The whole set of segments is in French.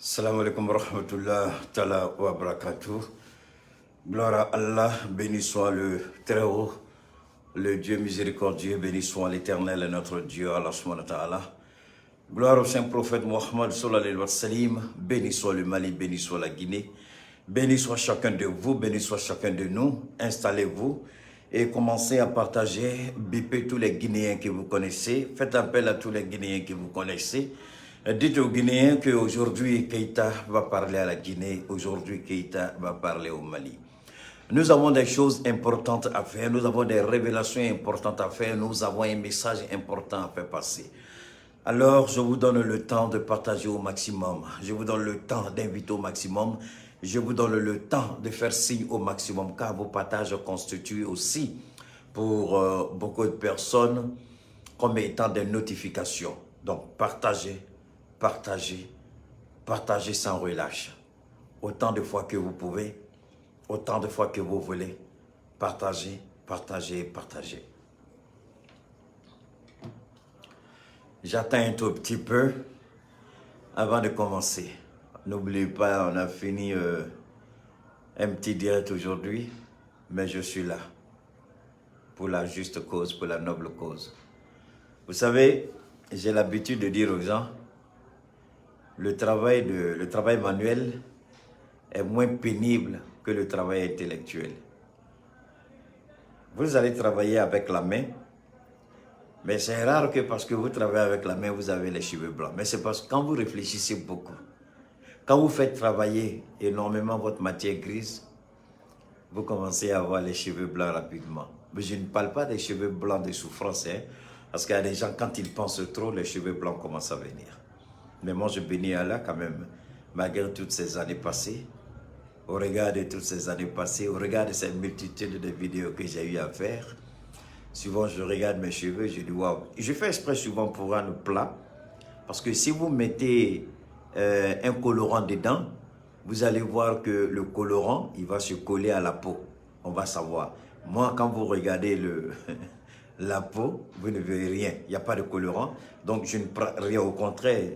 Salam alaikum wa rahmatullah ta'ala wa barakatuh. Gloire à Allah, béni soit le Très-Haut, le Dieu miséricordieux, béni soit l'Éternel, notre Dieu, Allah subhanahu wa ta'ala. Gloire au saint prophète Mohammed sallallahu alayhi wa sallam, béni soit le Mali, béni soit la Guinée, béni soit chacun de vous, béni soit chacun de nous. Installez-vous et commencez à partager, bipez tous les Guinéens que vous connaissez, faites appel à tous les Guinéens que vous connaissez. Dites aux Guinéens qu'aujourd'hui Keïta va parler à la Guinée, aujourd'hui Keïta va parler au Mali. Nous avons des choses importantes à faire, nous avons des révélations importantes à faire, nous avons un message important à faire passer. Alors, je vous donne le temps de partager au maximum, je vous donne le temps d'inviter au maximum, je vous donne le temps de faire signe au maximum, car vos partages constituent aussi pour beaucoup de personnes comme étant des notifications. Donc, partagez. Partagez, partagez sans relâche. Autant de fois que vous pouvez, autant de fois que vous voulez. Partagez, partagez, partagez. J'attends un tout petit peu avant de commencer. N'oubliez pas, on a fini un petit direct aujourd'hui, mais je suis là pour la juste cause, pour la noble cause. Vous savez, j'ai l'habitude de dire aux gens, le travail manuel est moins pénible que le travail intellectuel. Vous allez travailler avec la main, mais c'est rare que parce que vous travaillez avec la main, vous avez les cheveux blancs. Mais c'est parce que quand vous réfléchissez beaucoup, quand vous faites travailler énormément votre matière grise, vous commencez à avoir les cheveux blancs rapidement. Mais je ne parle pas des cheveux blancs de souffrance, hein, parce qu'il y a des gens, quand ils pensent trop, les cheveux blancs commencent à venir. Mais moi, je bénis Allah quand même, malgré toutes ces années passées, au regard de toutes ces années passées, au regard de cette multitude de vidéos que j'ai eu à faire. Souvent, je regarde mes cheveux, je dis waouh. Je fais exprès souvent pour rendre plat, parce que si vous mettez un colorant dedans, vous allez voir que le colorant, il va se coller à la peau. On va savoir. Moi, quand vous regardez la peau, vous ne verrez rien. Il n'y a pas de colorant. Donc, je ne prends rien. Au contraire,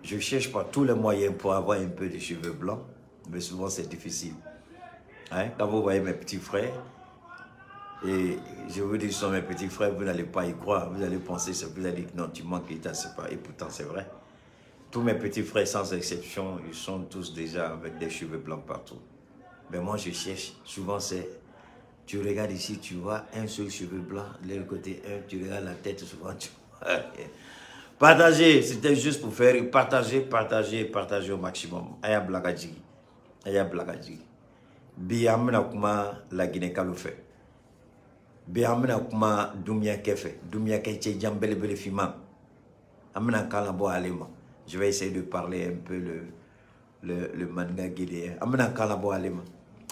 je cherche pas tous les moyens pour avoir un peu de cheveux blancs. Mais souvent, c'est difficile. Hein? Quand vous voyez mes petits frères, et je vous dis, ce sont mes petits frères, vous n'allez pas y croire. Vous allez penser, vous allez dire, non, tu manques l'état, c'est pas. Et pourtant, c'est vrai. Tous mes petits frères, sans exception, ils sont tous déjà avec des cheveux blancs partout. Mais moi, je cherche. Souvent, c'est... Tu regardes ici, tu vois un seul cheveu blanc, de l'autre côté, tu regardes la tête, souvent, tu vois. Partagez, c'était juste pour faire partager, partager, partager au maximum. Aya blagadji. Aya blagadji. Bi amna kuma la Guinée fait. Bi amna kuma dumia kefe. Dumia keche jambele bele fima. Amna kala bo alema. Je vais essayer de parler un peu le manga guinéen. Amna kala bo alema.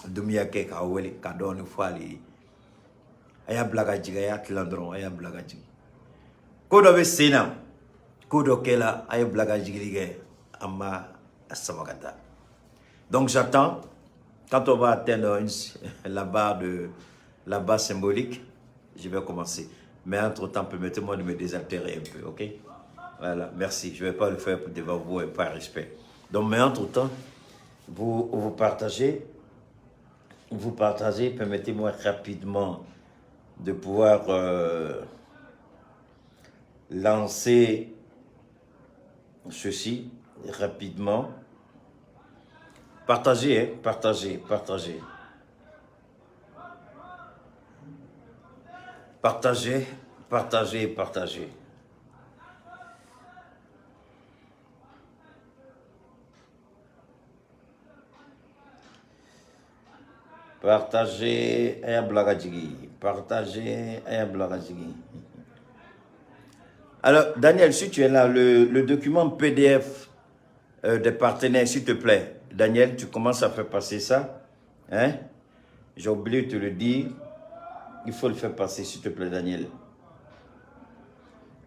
Dumia ke ka wele ka don fali. Aya blagadji aya tlandron aya blagadji. Kodo be sena. Donc j'attends, quand on va atteindre la barre symbolique, je vais commencer. Mais entre-temps, permettez-moi de me désaltérer un peu, ok? Voilà, merci. Je ne vais pas le faire devant vous et par respect. Donc, mais entre-temps, vous partagez, permettez-moi rapidement de pouvoir lancer ceci rapidement. Partagez, hein? Partagez, partagez. Partagez, partagez, partagez. Partagez un blagadjigi. Partagez un blagadjigi. Alors, Daniel, si tu es là, le document PDF des partenaires, s'il te plaît. Daniel, tu commences à faire passer ça. Hein? J'ai oublié de te le dire. Il faut le faire passer, s'il te plaît, Daniel.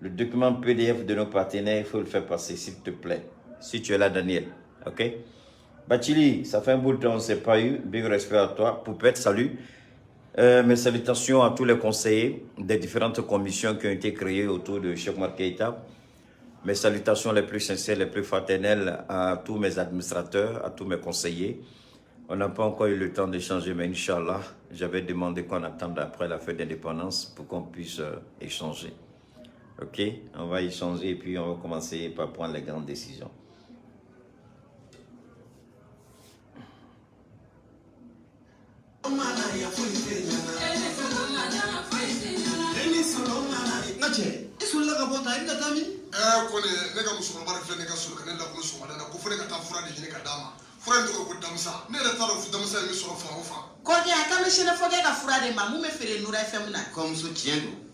Le document PDF de nos partenaires, il faut le faire passer, s'il te plaît. Si tu es là, Daniel. OK? Bachili, ça fait un bout de temps, on ne s'est pas eu. Big respect à toi. Poupette, salut. Mes salutations à tous les conseillers des différentes commissions qui ont été créées autour de Cheikh Oumar Keïta. Mes salutations les plus sincères, les plus fraternelles à tous mes administrateurs, à tous mes conseillers. On n'a pas encore eu le temps d'échanger, mais Inch'Allah, j'avais demandé qu'on attende après la fête d'indépendance pour qu'on puisse échanger. Ok, on va échanger et puis on va commencer par prendre les grandes décisions.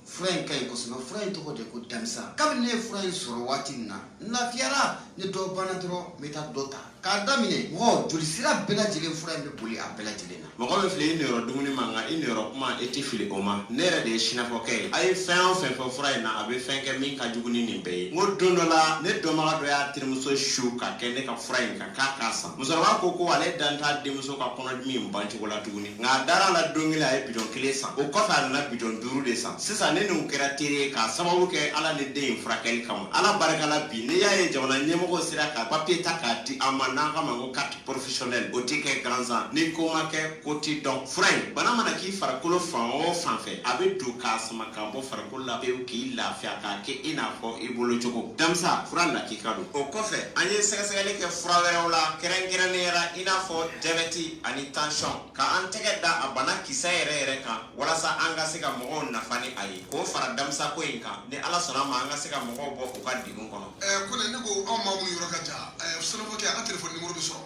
Fura in ka ɲi kosɛbɛ fura in tɔgɔ de ko damisa kabini ne ye fura in sɔrɔ waati min na n lafiyara ni dɔ banna dɔrɔn n bɛ taa dɔ ta k'a daminɛ mɔgɔ joli sira bɛɛ lajɛlen fura in bɛ boli a bɛɛ lajɛlen na mɔgɔ min filɛ i niyɔrɔ dumuni ma nka i niyɔrɔ kuma i tɛ fili o ma ne yɛrɛ de ye sinafɔkɛ ye a ye fɛn o fɛn fɔ fura in na a bɛ fɛn kɛ min ka jugu ni nin bɛɛ ye n ko don dɔ la ne dɔnbaga dɔ y'a terimuso su ka kɛ ne ka fura in kan k'a san musokɔrɔba ko ale dan t'a denmuso ka kɔnɔdimi in ban cogo la tuguni nka a dara la don kelen a ye bidɔn 1 san o kɔfɛ a nana bidɔn 5 de san sisan ne n'u kɛra teri k'a sababu kɛ ala ni den in furakɛli kama ala barikala bi ne y'a ye jamana ɲɛmɔgɔ sera ka papiye ta k'a di an ma n'an ka ma ko carte professionnelle o tɛ kɛ gansan ni ko ma kɛ ko tɛ dɔn fura in bana mana k'i farikolo fan o fan fɛ a bɛ don k'a sama k'a bɔ farikolo la pewu k'i lafiya k'a kɛ i n'a fɔ i bolo cogo damisa fura lakika don o kɔfɛ an ye sɛgɛsɛgɛli kɛ fura wɛrɛw la kɛrɛnkɛrɛnnenya la i n'a fɔ diabète ani tension ka an tɛgɛ da a bana kisɛ yɛrɛ kan walasa an ka se ka mɔgɔw nafa ni a ye k'o fara damisa ko in kan ni ala sɔnna ma an ka se ka mɔgɔw bɔ u ka degun kɔnɔ ko ne ko anw maa mun yɔrɔ ka jan sɛnɛfɔkɛ a ka telefɔni numéro bɛ sɔrɔ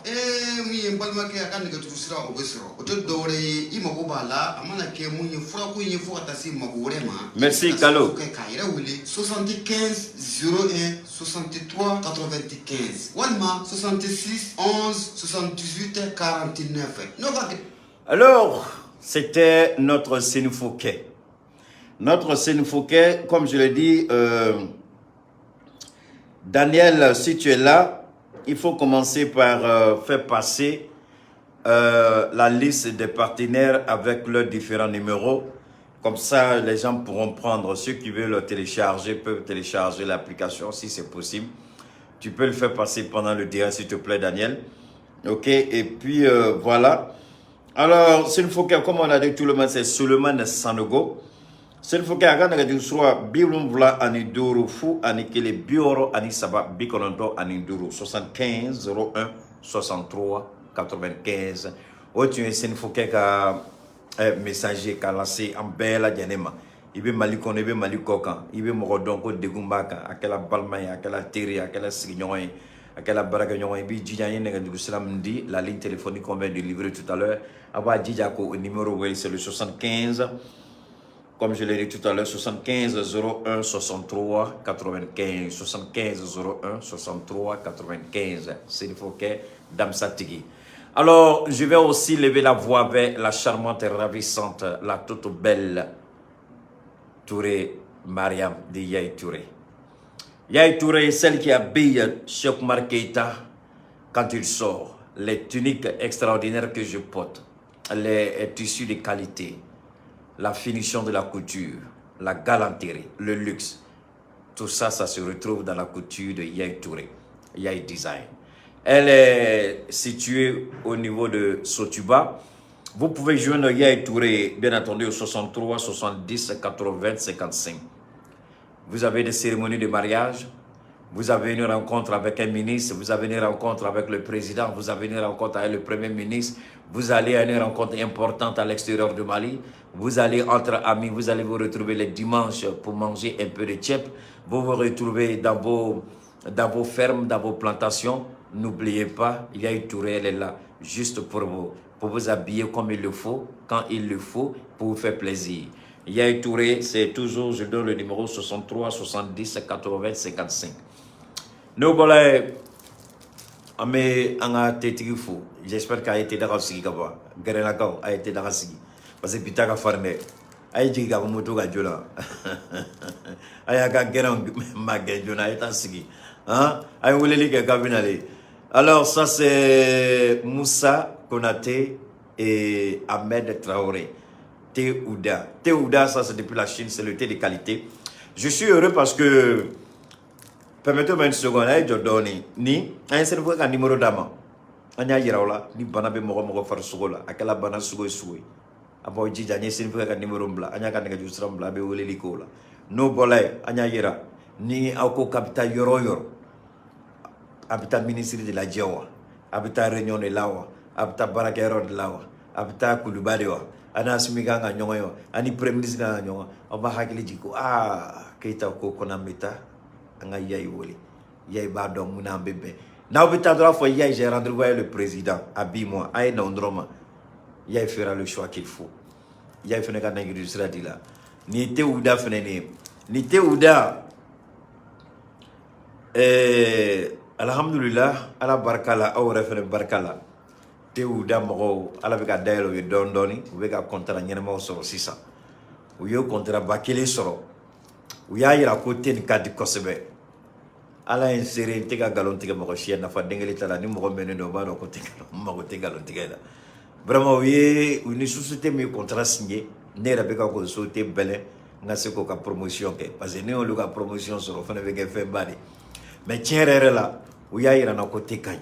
mun ye n balimakɛ a ka nɛgɛjuru sira o bɛ sɔrɔ o tɛ dɔwɛrɛ ye i mago b'a la a mana kɛ mun ye furako in ye fo ka taa se mago wɛrɛ ma merci Kalo k'a yɛrɛ wele 75 01 63 95 walima 66 11 78 49 n'o ka alors c'était notre Sénifokè. Notre Sénifokè, comme je l'ai dit, Daniel, si tu es là, il faut commencer par faire passer la liste des partenaires avec leurs différents numéros. Comme ça, les gens pourront prendre. Ceux qui veulent le télécharger peuvent télécharger l'application si c'est possible. Tu peux le faire passer pendant le direct, s'il te plaît, Daniel. Ok, et puis voilà. Alors, Sénifokè, comme on a dit tout le monde, c'est Suleiman Sanogo. Sénifokè, akan nɛgɛjuru du soit wolonwula ani duuru fu ani kelen 63 95 01 63 95. O tun ye Sénifokè ka messager ka lase an bɛɛ lajɛlen ma. I bɛ Mali kɔnɔ, i bɛ Mali kɔ kan, i bɛ mɔgɔ dɔn ko degun b'a kan, a kɛla balima ye, a kɛla teri ye, a kɛla sigiɲɔgɔn ye, a kɛla baarakɛɲɔgɔn ye, i b'i jija, n ye nɛgɛjuru sira min di, la ligne téléphonique qu'on vient de livrer tout à l'heure, a b'a jija ko numéro wele c'est le 75. Comme je l'ai dit tout à l'heure, 75 01 63 95. 75 01 63 95. Sénifokè Damsa Tigui. Alors, je vais aussi lever la voix vers la charmante et ravissante, la toute belle Touré Mariam de Yaye Touré. Yaye Touré est celle qui habille Cheikh Oumar Keïta quand il sort. Les tuniques extraordinaires que je porte, les tissus de qualité, la finition de la couture, la galanterie, le luxe. Tout ça, ça se retrouve dans la couture de Yaye Touré, Yaye Design. Elle est située au niveau de Sotuba. Vous pouvez joindre Yaye Touré, bien entendu, au 63 70 80 55. Vous avez des cérémonies de mariage, vous avez une rencontre avec un ministre, vous avez une rencontre avec le président, vous avez une rencontre avec le premier ministre, vous allez à une rencontre importante à l'extérieur du Mali, vous allez entre amis, vous allez vous retrouver les dimanches pour manger un peu de tchèp, vous vous retrouvez dans vos fermes, dans vos plantations. N'oubliez pas, Yaye Touré, elle est là, juste pour vous habiller comme il le faut, quand il le faut, pour vous faire plaisir. Yaye Touré, c'est toujours, je donne le numéro 63 70 80 55. Nous voilà, j'espère qu'il a été dans le sigi, a été dans le sigi. Parce que Pitaka Farne, a été dans le moto gajola. Alors, ça c'est Moussa Konaté et Ahmed Traoré. Thé Ouda. Thé Ouda, ça c'est depuis la Chine, c'est le thé de qualité. Je suis heureux parce que Permettez-moi une seconde, ni un cerveau un numéro d'ama. Anya yiraola, ni bana be mogo far sugola, akala bana sugo sugo. Abo jija anya cerveau un numéro bla, anya ka nega jusram bla be wole likola. No bolay, anya yira, ni auko kapita yoro. Habita ministre de la Djawa, habita réunion de Lawa, habita barakero de Lawa, habita Kulubadewa, ana smiganga nyongo, ani premier ministre na nyongo, oba hakili jiko, keita ko konamita, anga yai woli, yai ba dom muna bébé. Na habita droit fois yai j'ai rendu le président, moi aïe na ondroma, yai fera le choix qu'il faut. Yai fene kana yudisra dila. Ni te uda fene ni te uda alhamdulillah ala barkala aw refere barkala tewu damogo ala be ka dayelo ye don doni u be ka contrat ñenema soro sisa u yo contrat bakele soro u ya yira ko ten kadi kosebe ala en sere te ka galon tige mo xiena fa dengeli tala ni mo menen do ba do ko te mo te galon tige la vraiment une société mi contrat signé ne ra be ka ko société bele nga se ko ka promotion ke parce que ne o lu ka promotion soro fa ne be ke fe bani mais tiens là où ya ira na côté kany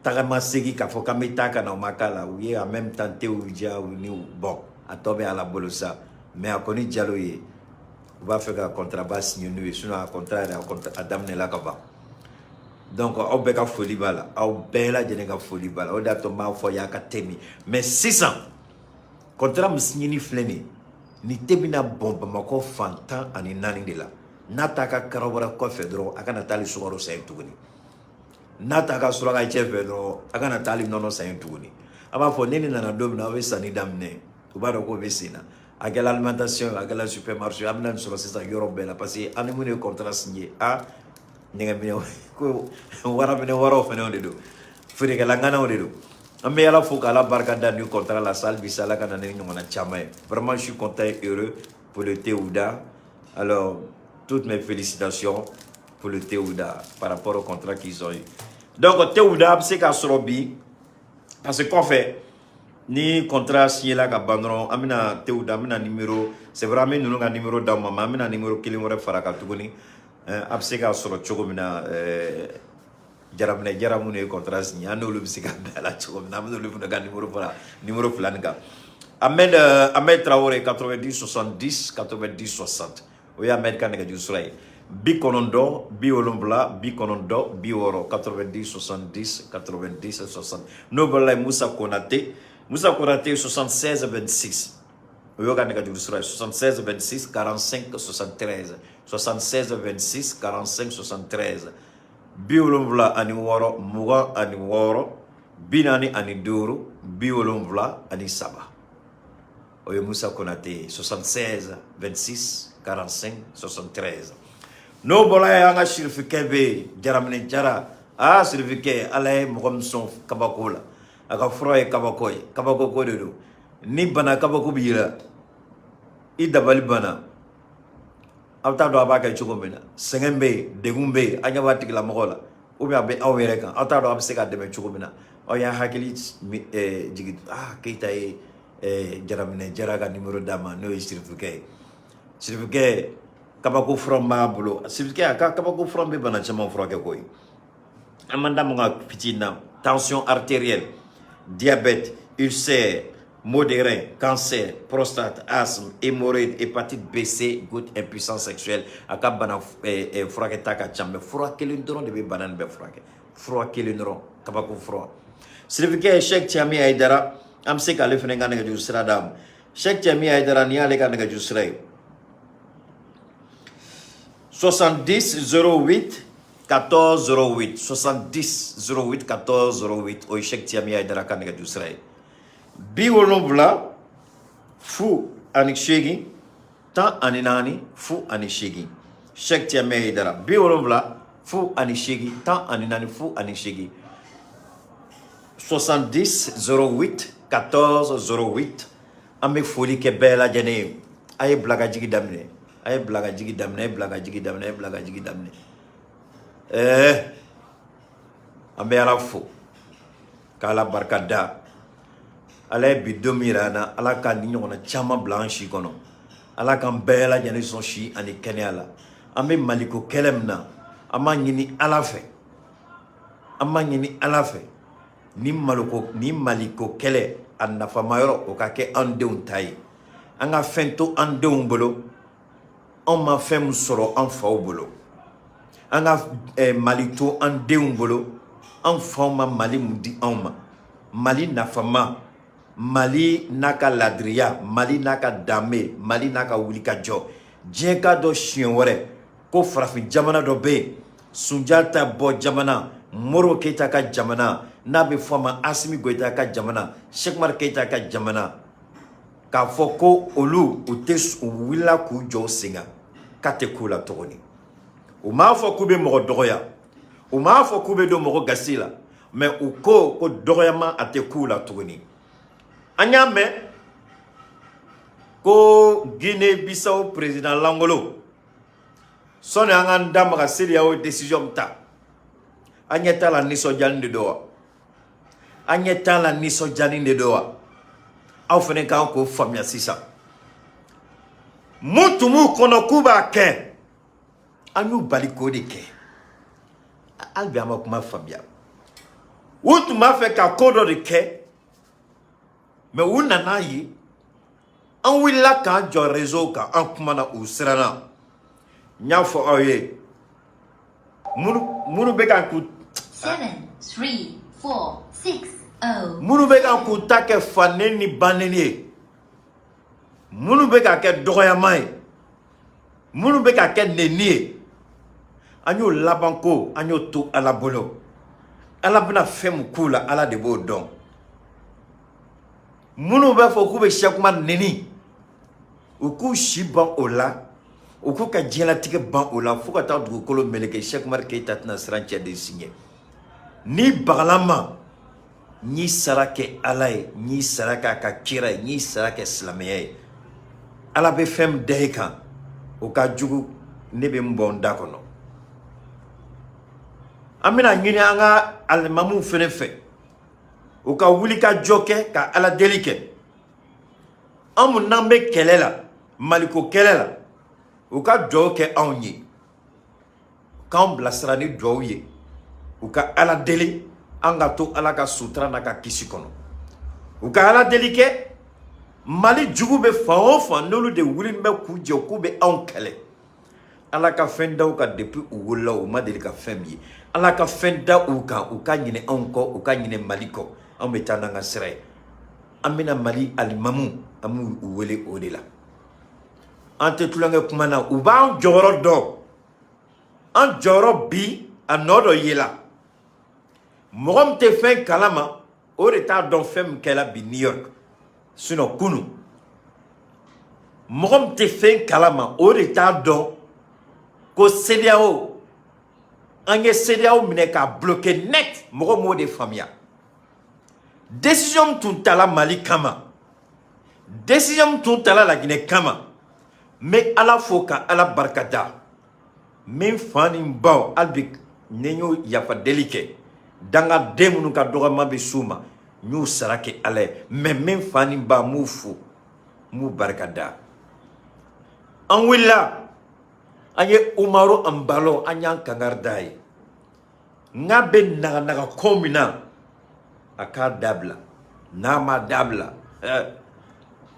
tagama segi ka foka metaka na makala où en même temps te ou dia ou ni bon a tomber à la bolosa mais a koni dialo ye va faire un contrat bas signé nous sinon un contrat adam ne la kaba donc au beka folie bala au bela de nga folie bala au dato ma fo ya ka temi mais 600 contrat me signé ni fleni ni tebina bomba mako fantan ani nani de la nataka karabara ko fedro akana tali sugaro say tuguni nataka suraga che fedro akana tali nono say tuguni aba fo neni nana domina we sani damne ubaro ko besina agala alimentation agala supermarché amna sur ça euro bela parce que animune contrat signé a ninga mi ko wara mi waro fene on do fere kala ngana on do amé ala fo kala barka dan du contrat la salle bisala kana neni ngona chama vraiment je suis content et heureux pour le Théouda. Alors toutes mes félicitations pour le Théouda par rapport au contrat qu'ils ont eu. Donc, Théouda, c'est qu'à Sorobi, parce que qu'on fait, ni contrat signé là, qu'à amina Théouda, amina numéro, c'est vraiment nous avons un numéro dans maman, amina numéro qui est faraka tuguni, abse qu'à Soro Chogomina, jaramune contrat signé, anu le bisika bela Chogomina, anu le funaga numéro flanga. Ahmed Traoré 90 70 90 60. Oui, Ahmed Kanega du Soleil. Bikonondo, Biolombla, Bikonondo, Bioro, 90, 70, 90, 60. Nobel Moussa Konate, 76, 26. Oui, Kanega du Soleil, 76, 26, 45, 73. 76, 26, 45, 73. Biolombla, Aniworo, Muga, Aniworo, Binani, Aniduru, Biolombla, Anisaba. Oui, Moussa Konate, 76, 26. 45, 73. No bola yanga shirfike be jaramne jara shirfike alay mogomson kabakola aga froy kabako ko do ni bana kabako bira idabali bana awta do abaka chugomena sengembe degumbe anya watiki la mogola ou bien be awere kan awta do abseka deme chugomena o ya hakili jigit keita jaramne jara ga numéro dama no shirfike Sirifike kabako from mabulo sirifike kabako from be bana chama froke koy amanda mo pitina tension artérielle diabète ulcère modéré cancer prostate asthme hémorroïde hépatite B C goutte impuissance sexuelle akabana froke taka chama froke lindron de be banane be froke lindron kabako froke sirifike Cheikh Tiami Aidara am se kale fenga nga ju sradam Cheikh Tiami Aidara ni ale ka nga ju sray 70 08 14 08 70 08 14 08 o Cheikh Tiami Aidara kan nga Israël bi wolobla fu anik shegi ta aninani fu anik shegi Cheikh Tiami Aidara bi wolobla fu anik shegi ta aninani fu anik shegi 70 08 14 08 ame foli ke bela jene ay blaga jigi damne ay blaga jigi damne ambe ala fo kala barkada ala bidomirana ala ka ni nyona chama blanchi kono ala kan bɛɛ lajɛlen sɔn si ani kɛnɛya la an bɛ maliko kɛlɛ min na an b'a ɲini ala fɛ ni maliko kɛlɛ a nafamayɔrɔ o ka kɛ an denw ta ye an ka fɛn to an denw bolo an ma fɛn min sɔrɔ an faw bolo an ka mali to an denw bolo an faw ma mali mun di anw ma mali nafama mali n'a ka ladiriya mali n'a ka danbe mali n'a ka wulikajɔ diɲɛ ka dɔ siɲɛ wɛrɛ ko farafin jamana dɔ bɛ yen Sunjata bɔ jamana Moro Keita ka jamana n'a bɛ fɔ a ma Asimi Goita ka jamana Cheikh Umar Keita ka jamana k'a fɔ ko olu u wulila k'u jɔ sen kan k'a tɛ k'u la tuguni u m'a fɔ k'u bɛ mɔgɔ dɔgɔya u m'a fɔ k'u bɛ don mɔgɔ gasi la mais u ko dɔgɔyama a tɛ k'u la tuguni an y'a mɛn ko Guinée Bissau président Langolo sɔni an k'an da maga CEDEAO décision ta an ɲɛ t'a la nisɔndiyali de don wa an ɲɛ t'a la nisɔndiyali de don wa aw fana kan k'o faamuya sisan mun tun b'u kɔnɔ k'u b'a kɛ an y'u bali k'o de kɛ hali bi an ma kuma faamuya u tun b'a fɛ ka ko dɔ de kɛ mais u nana ye an wulila k'an jɔ réseau kan an kumana u siranna n y'a fɔ aw ye minnu bɛ ka k'u 7, 3, 4, 6, 0. minnu bɛ ka k'u ta kɛ fanɛ ni banɛni ye minnu bɛ ka kɛ dɔgɔyama ye minnu bɛ ka kɛ nɛni ye an y'o laban ko an y'o to ala bolo ala bɛna fɛn min k'u la ala de b'o dɔn minnu bɛ fɔ k'u bɛ Cheikh Umar nɛni u k'u si ban o la u k'u ka diɲɛlatigɛ ban o la fo ka taa dugukolo meleke Cheikh Umar Keita tɛna siran cɛ de siɲɛ ni bagalama n'i sara kɛ ala ye n'i sara k'a ka kira ye n'i sara kɛ silamɛya ye ala bɛ fɛn min da i kan o ka jugu ne bɛ n bɔ n da kɔnɔ an bɛna ɲini an ka alimamuw fana fɛ u ka wuli ka jɔ kɛ ka ala deli kɛ an mun n'an bɛ kɛlɛ la maliko kɛlɛ la u ka duwawu kɛ anw ye k'anw bilasira ni duwawu ye u ka ala deli an ka to ala ka sutura n'a ka kisi kɔnɔ u ka ala deli kɛ mali jugu bɛ fan o fan n'olu de wulini bɛ k'u jɛ k'u bɛ anw kɛlɛ ala ka fɛn da u kan depuis u wolola u ma deli ka fɛn min ye ala ka fɛn da u kan u ka ɲinɛ anw kɔ u ka ɲinɛ mali kɔ anw bɛ taa n'an ka sira ye an bɛna mali alimamu an b'u wele o de la an tɛ tulonkɛ kuma na u b'an jɔyɔrɔ dɔn an jɔyɔrɔ bi a nɔ dɔ yela mɔgɔ min tɛ fɛn kalama o de t'a dɔn fɛn min kɛla bi New York sinon kunu mɔgɔ min tɛ fɛn kalama o de t'a dɔn ko CEDEAO an ye CEDEAO minɛ k'a bloquer net mɔgɔ m'o de faamuya décision tun tala Mali kama décision tun tala Laginɛ kama mais ala fo ka ala barikada min fa ni baw albi ne y'o yafa deli kɛ danga den minnu ka dɔgɔma bɛ s'u ma n y'u sara kɛ ala ye mais min fa ni ba m'u fo m'u barikada an wulila an ye Umaru Ambalo an y'an kangari d'a ye n'a bɛ naganaga ko min na a k'a dabila n'a ma dabila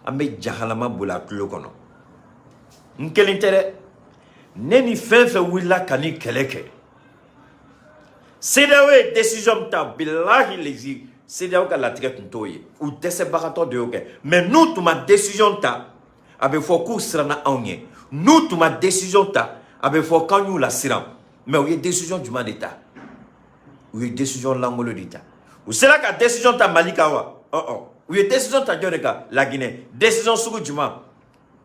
an bɛ jahanama boli a tulo kɔnɔ n kelen tɛ dɛ ne ni fɛn fɛn wulila ka ni kɛlɛ kɛ CEDEAO ye décision ta bilahi lezi CEDEAO ka latigɛ tun t'o ye u dɛsɛbagatɔ de y'o kɛ mais n'u tun ma décision ta a bɛ fɔ k'u siranna anw ɲɛ n'u tun ma décision ta a bɛ fɔ k'an y'u lasiran mais u ye décision jumɛn de ta u ye décision langolo de ta u sera ka décision ta Mali kan wa u ye décision ta jɔn de kan Laginɛ décision sugu jumɛn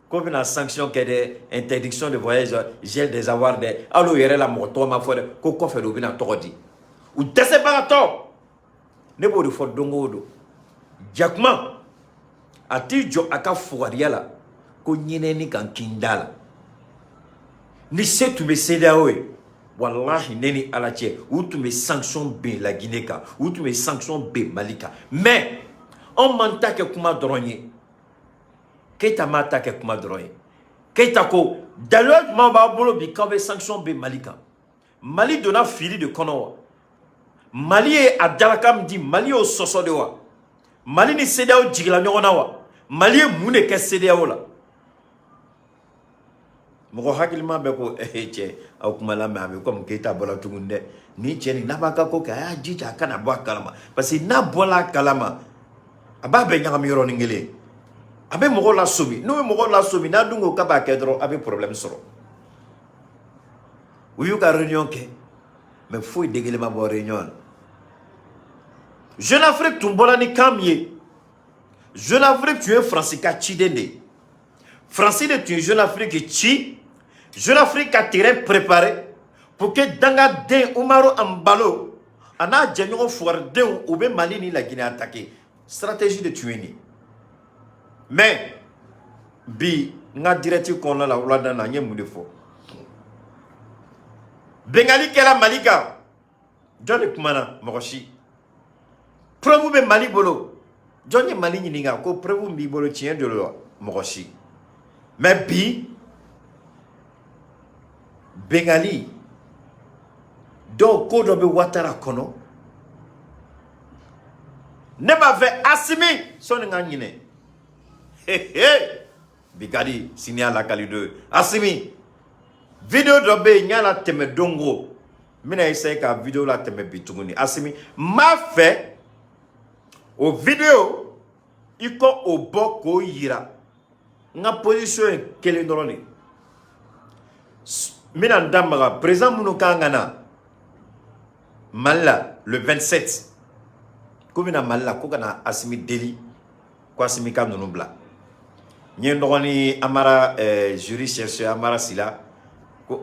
ko bɛna sanction kɛ dɛ interdiction de voyage gel des avoirs dɛ hali o yɛrɛ la mɔgɔ tɔgɔ ma fɔ dɛ ko kɔfɛ de u bɛna tɔgɔ di u dɛsɛbagatɔ ne b'o de fɔ don o don jakuma a t'i jɔ a ka fugariya la ko ɲinɛni kan kin da la ni se tun bɛ CEDEAO ye wallahi ne ni ala cɛ u tun bɛ sanction ben Laginɛ kan u tun bɛ sanction ben Mali kan mais anw man ta kɛ kuma dɔrɔn ye Keita m'a ta kɛ kuma dɔrɔn ye Keita ko d'ailleurs mamba bolo bi kabe sanction be Malika. Mali donna fili de kono. Mali e adalakam di Mali o soso de wa. Mali ni CEDEAO jigila nyona wa. Mali mune ke CEDEAO la. Moko hakilima be ko che au kuma la me comme Keita bola tugunde ni cheni nabaka ko ka jija kana bo kalama parce que na bola kalama aba be nyanga mi yoro ngele abe moko la sobi no moko la sobi na dungo ka ba kedro abe problème soro uyu ka réunion ke mais faut dégele ma bo réunion Jeune Afrique tumbola ni kamye Jeune Afrique tu es Francika Chidende Francine tu es Jeune Afrique chi Jeune Afrique a terrain préparé pour que Danga Den Umaro Ambalo ana django foire den ou be Mali ni la Guinée attaqué stratégie de tuer ni mais bi nga directive qu'on a la wala na nyem de fo Bengali kela Malika John Kumana Mokoshi Preuve be Mali bolo John Mali ni nga ko preuve mbi bolo tien de lo Mokoshi mais bi Bengali donc ko do be watara kono ne ma fait Assimi son nga nyine Bigadi signal la kali 2 Assimi vidéo do be nyala teme dongo mina essaye ka vidéo la teme bitunguni Assimi m'a fait au vidéo iko oboko yira nga position kele ndoroni mina ndamaga président muno kangana Malla le 27 komina Malla ko kana Assimi Deli ko Assimi kam no bla ñe ndogoni amara jury chercheur amara sila ko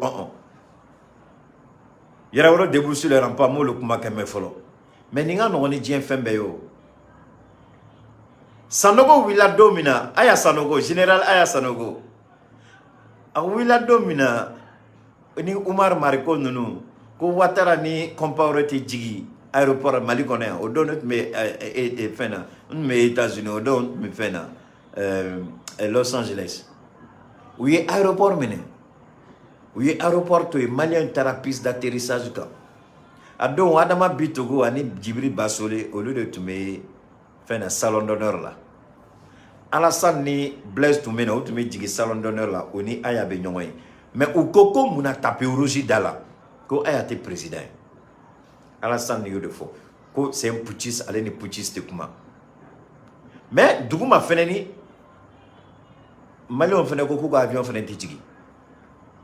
yara woro débouche sur le rempart mo le kuma keme folo mais ninga ndogoni jien fembe yo Sanogo wila domina aya Sanogo général aya Sanogo a wila domina ni Umar Mariko nunu ko watara ni comparati jigi aéroport Mali connaît au donne mais fena mais États-Unis au donne mais fena Los Angeles oui aéroport mene oui aéroport to malien therapiste d'atterrissage ka adon adama bitogo ani Djibril Basolé au lieu de tume fena salon d'honneur là Alassane ni Blaise Toumé na tume jigi salon d'honneur là oni ayabe nyongoy mais au koko muna tapé rouge dala ko ayate président Alassane ni de fo ko c'est un putschiste allez ni putschiste kuma mais duguma feneni Mali on fene ko ko avion fene tijigi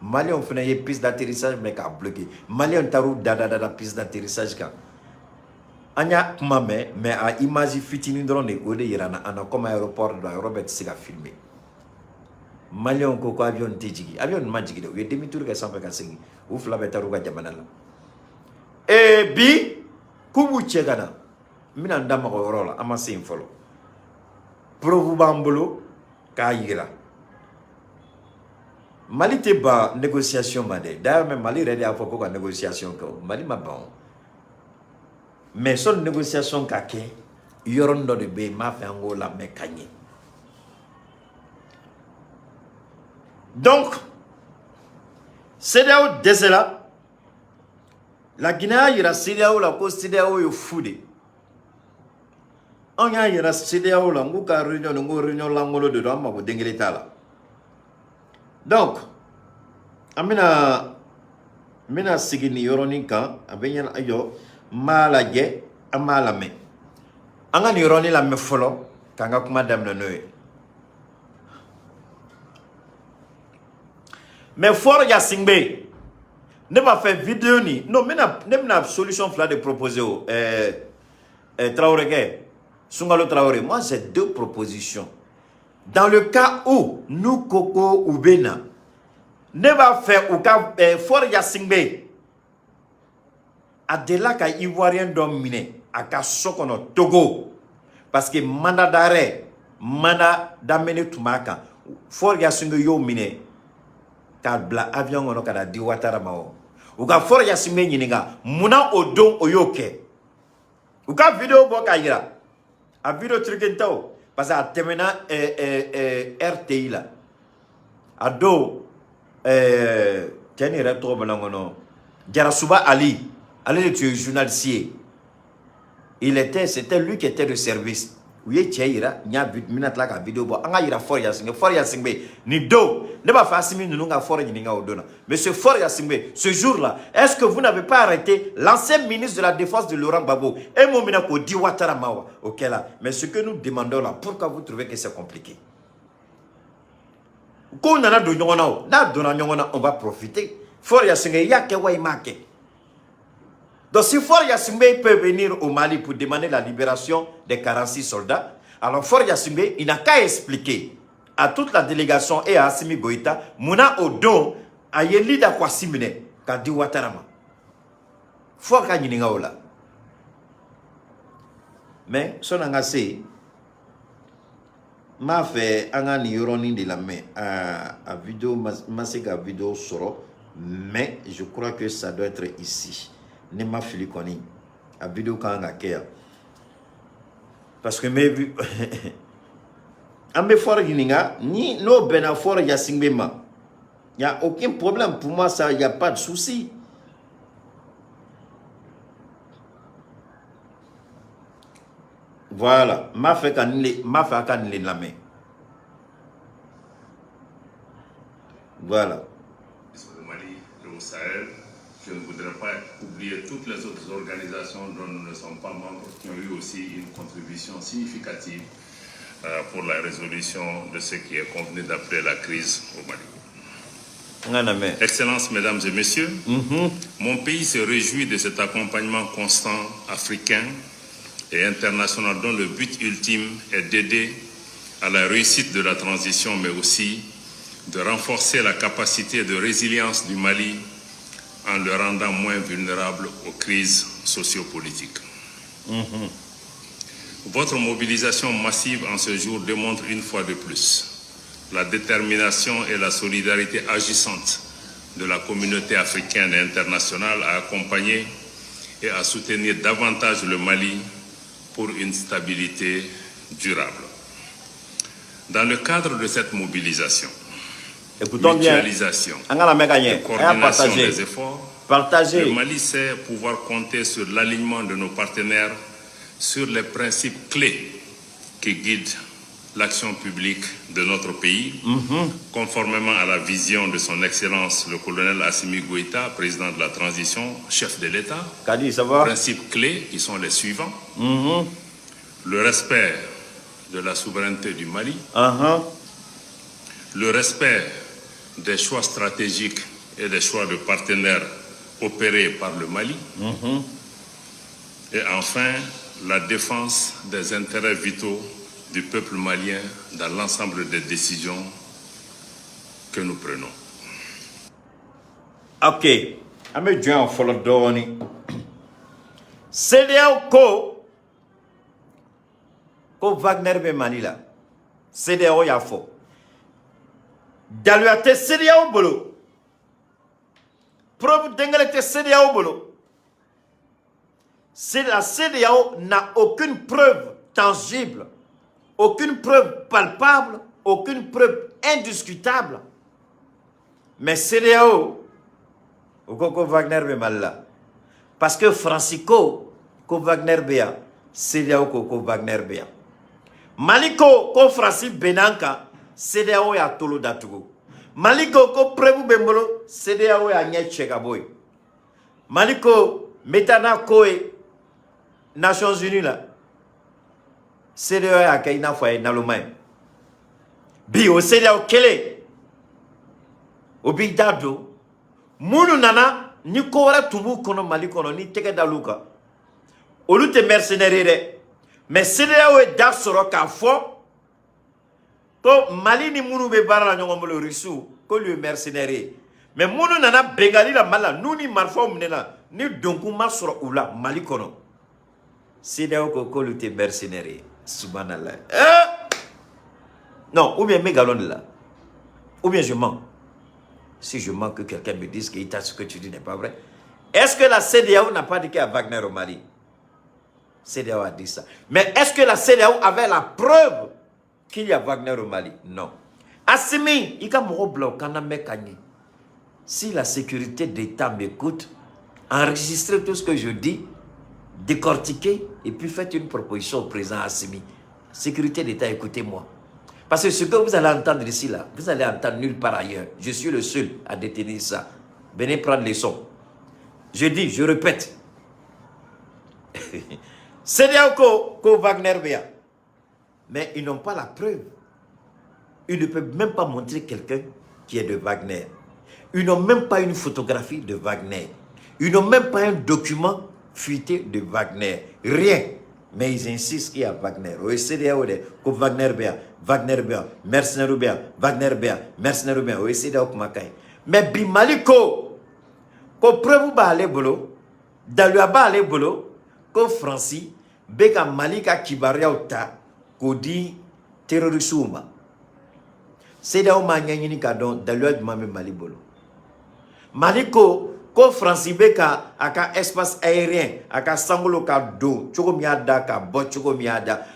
Mali on fene piste d'atterrissage mais ka bloqué Mali on taru dada piste d'atterrissage ka anya kuma mais a image fitini drone o de irana ana comme aéroport de Robert Siga filmé Mali on ko avion tijigi avion majigi de o demi tour ka sampa ka singi ou fla betaru ga jamana la e bi kubu chegana mina ndama ko rola ama sin folo provu bambolo ka yira Mali te ba négociation made d'ailleurs même Mali ready a foko ka négociation ko Mali ma bon mais son négociation ka ke yorondo de be ma fe angola me kanye donc CEDEAO désela la Guinée ira CEDEAO la ko CEDEAO yo fude on ya ira CEDEAO la nguka réunion langolo de do ma ko dengele tala donc mina sigini yoroni kan abenya ayo malaje amalame anga ni yoroni la me folo kanga kuma damna noy mais fort ya singbe ne m'a fait vidéo ni non mais solution fla de proposer Traoré Sungalo Traoré moi j'ai deux propositions. Dans le cas où nous Koko ou Bena ne va faire ou ka fort ya singbe adela ka ivoirien dominé aka sokono Togo parce que mandat d'arrêt mandat d'amener tumaka fort ya singbe yo miné ka bla avion ngono kada di watara mao ou ka fort ya singbe nyinga muna odon oyoke ou ka vidéo boka yira a vidéo trikentao parce que a temena RTI là ado tieni retro banangono Jarasuba Ali tu es journaliste. C'était lui qui était de service. Oui, Tchaïra, il y a minute là vidéo bo anga ira for ya singbe ni do ne ba fasimi nunga for yininga odona. Monsieur For ya singbe, ce jour-là, est-ce que vous n'avez pas arrêté l'ancien ministre de la Défense de Laurent Gbagbo et Momina ko di Ouattara Mawa? OK là, mais ce que nous demandons là, pourquoi vous trouvez que c'est compliqué? Ko nana do nyongona na do na nyongona, on va profiter. For ya singbe ya ke wa imake. Donc si For Yassimbe peut venir au Mali pour demander la libération des 46 soldats, alors For Yassimbe, il n'a qu'à expliquer à toute la délégation et à Assimi Goïta, Mouna Odon, à Yeli Dakwassimine, qu'a dit Ouattarama. For Kanyininga Ola. Mais, son angase, m'a fait un yoroni de la main à vidéo, ma vidéo soro, mais je crois que ça doit être ici. Ne m'a fili koni a vidéo quand on parce que mes vues ambe for yininga ni no bena for ya singbema il y a aucun problème pour moi, ça, il n'y a pas de souci. Voilà, ma fait la main. Voilà. Le Mali, le Sahel, je ne voudrais pas oublier toutes les autres organisations dont nous ne sommes pas membres qui ont eu aussi une contribution significative pour la résolution de ce qui est convenu d'appeler la crise au Mali. Excellences, mesdames et messieurs, mon pays se réjouit de cet accompagnement constant africain et international dont le but ultime est d'aider à la réussite de la transition, mais aussi de renforcer la capacité de résilience du Mali en le rendant moins vulnérable aux crises sociopolitiques. Votre mobilisation massive en ce jour démontre une fois de plus la détermination et la solidarité agissante de la communauté africaine et internationale à accompagner et à soutenir davantage le Mali pour une stabilité durable. Dans le cadre de cette mobilisation, mutualisation et coordination des efforts, le Mali sait pouvoir compter sur l'alignement de nos partenaires sur les principes clés qui guident l'action publique de notre pays, conformément à la vision de son Excellence le colonel Assimi Goïta, président de la transition, chef de l'État. Principes clés qui sont les suivants. Le respect de la souveraineté du Mali, le respect des choix stratégiques et des choix de partenaires opérés par le Mali, et enfin la défense des intérêts vitaux du peuple malien dans l'ensemble des décisions que nous prenons. Ok, ame juin follow doni. CEDEAO ko Wagner be Manila. CEDEAO ya fo. Daluate CEDEAO bolo. Preuve d'engalete CEDEAO bolo. La CEDEAO n'a aucune preuve tangible, aucune preuve palpable, aucune preuve indiscutable. Mais CEDEAO, Koko Wagner be Malila. Parce que Francisco, ko Wagner bea, CEDEAO ko Wagner bea. Maliko ko Francis Benanka, CEDEAO ya tolo datugo. Maliko ko Prebu Bembolo, CEDEAO ya nye chekaboy. Maliko metana koe Nations Unies là. CEDEAO ya kaina foye nalomay. Bi o CEDEAO kele. Obi dado. Munu nana ni kora tubu kono Malikono ni teke daluka. Olu te mercenaires. Mais CEDEAO est d'asoro ka fo. To Mali ni munu be bara la nyongomolo risu ko le mercenaire. Mais munu nana bengali la mala nuni marfo mnena ni donku masoro ula Mali kono. CEDEAO ko le te mercenaire. Subhanallah. Non, ou bien mégalon là. Ou bien je mens. Si je mens, que quelqu'un me dise que ce que tu dis n'est pas vrai. Est-ce que la CEDEAO n'a pas dit qu'il y a Wagner au Mali? CEDEAO a dit ça. Mais est-ce que la CEDEAO avait la preuve qu'il y a Wagner au Mali? Non. Assimi, il y a mon bloc, si la sécurité d'État m'écoute, enregistrez tout ce que je dis, décortiquez et puis faites une proposition au président Assimi. Sécurité d'État, écoutez-moi. Parce que ce que vous allez entendre ici, là, vous allez entendre nulle part ailleurs. Je suis le seul à détenir ça. Venez prendre les sons. Je dis, je répète. C'est bien que Wagner vient. Mais ils n'ont pas la preuve. Ils ne peuvent même pas montrer quelqu'un qui est de Wagner. Ils n'ont même pas une photographie de Wagner. Ils n'ont même pas un document fuité de Wagner. Rien. Mais ils insistent qu'il y a Wagner. Que Wagner bien, Wagner bien, mercenaire bien, Wagner bien, mercenaire bien. Mais Bimaliko, que preuve ba ale bolo, Dalua ba ale bolo, que Francis, beka Malika Kibaria ota, ko di terrorisme. C'est là où manyani kadon Dalua mame Malibolo. Maliko ko Francis beka aka espace aérien aka sangolo ka do choko miada ka bo choko miada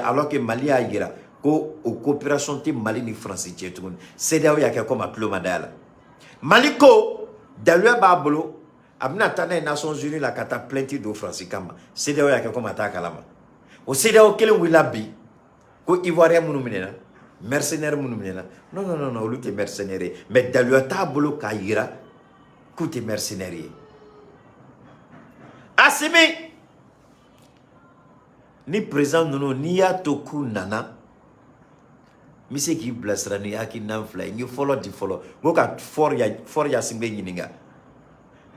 alors que Mali a yira ko o coopération te Mali ni Francis tietun c'est là où yaka comme aplo madala Maliko Dalua babolo amna tane Nations Unies la kata plainte do Francis kama c'est là où yaka comme ataka lama o c'est là où kele wilabi ko ivoirien munu minena mercenaire munu minena non lu te mercenaire mais Dalua tabolo ka yira côté mercenaires. Assimi, ni présent nous ni ya toku nana, mi se ki blessera ni aki nanfla, ni follow di follow. Goka for ya simbe yininga.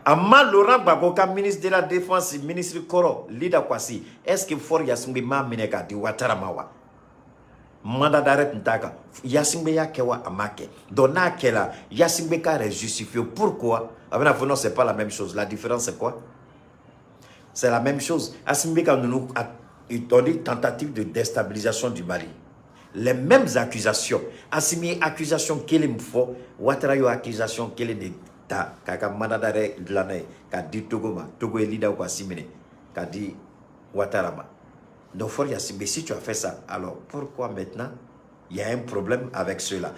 Amma Laurent Bagoka, ministre de la Défense, ministre Koro, leader kwasi, est-ce que for ya simbe ma mineka di watara mawa? Mandat d'arrêt n'taka Yasimbe ya kewa amake donna kela Yasimbe ka justifié pourquoi non c'est pas la même chose. La différence c'est quoi? C'est la même chose. Yasimbe ka nous a donné tentative de déstabilisation du Mali, les mêmes accusations. Assimi accusation qu'elle me faut Ouattara yo accusation qu'elle ne ta kaka mandat d'arrêt de l'année ka dit Togo est leader ou Assimene ka dit Ouattara. Donc, Yasimbe, si tu as fait ça, alors pourquoi maintenant il y a un problème avec cela?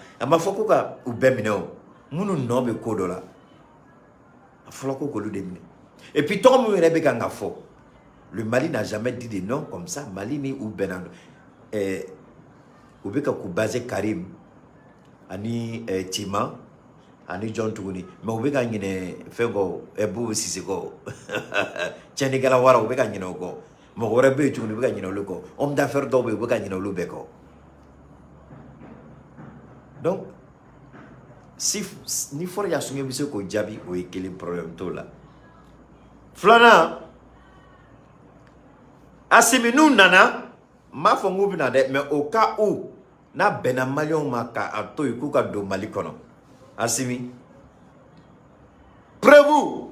Et puis, le Mali n'a jamais dit des noms comme ça. Mali ni ou Benano. Oubeka Koubaze Karim, Ani Tima, Ani John Touni. Mais Oubeka Nine Fego, Ebou Siseko. Tchénigala Wara, Oubeka Ninogo. Homme d'affaires d'Obe, donc, si ni for ya sunge biso ko jabi o ekele problème to la. Flana Assimi nous nana ma fongu bina de mais au cas où na benamalion maka ato ikuka do malikono. Assimi preuve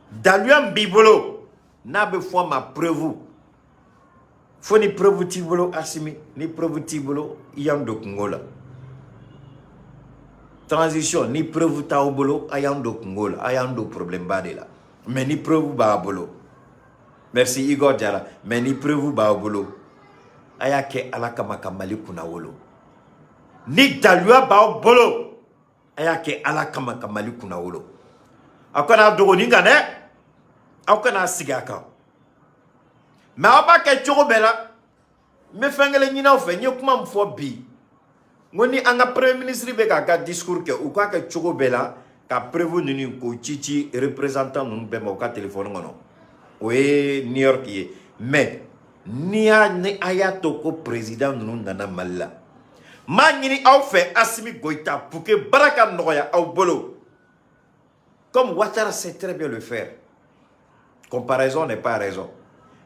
Daluam Bibolo na be fois ma preuve. Faut ni preuve tibolo Assimi ni preuve tibolo yando Congola. Transition ni preuve taobolo ayando Congola ayando problème badela. Mais ni preuve babolo. Merci Igor Diara. Mais ni preuve babolo. Ayake alaka makamali kuna wolo. Ni Dalua babolo. Ayake alaka makamali kuna wolo. Akona dogoninga ne. Akona sigaka. Mais on va que tu rebelles. Mais fengele ni na ofe ni kuma mfo bi. Ngoni anga premier ministre beka ka discours ke ou quoi que tu rebelles ka prévenu ni ko chichi représentant nous be mo ka téléphone ngono. Oui New York yi. Mais ni ayato ko président nous nana malla. Mangini au fait Assimi Goïta pour que baraka noya au bolo. Comme Ouattara sait très bien le faire. Comparaison n'est pas raison.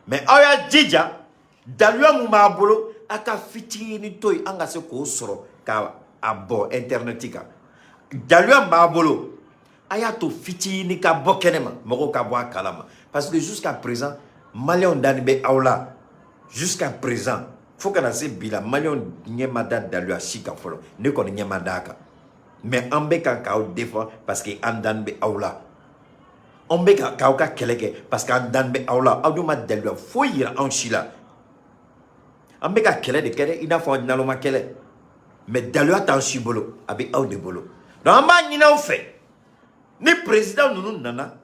Mais aya dija Dalua mumabolo aka fitini toy anga se ko soro ka abo internetika Dalua mabolo aya to fitini ka bokenema moko ka bo kalama parce que jusqu'à présent Malion danbe aula jusqu'à présent faut que na se bila Malion nyemada Dalua shika folo ne ko nyemadaka mais ambeka ka o défend parce que andanbe aula on beka kauka keleke parce qu'en danbe aula aduma Dalua foyira en chila on beka kele de kele ina fo naloma kele mais Dalua t'en chibolo avec au de bolo. Donc on va n'y fait. Ni président nous nana.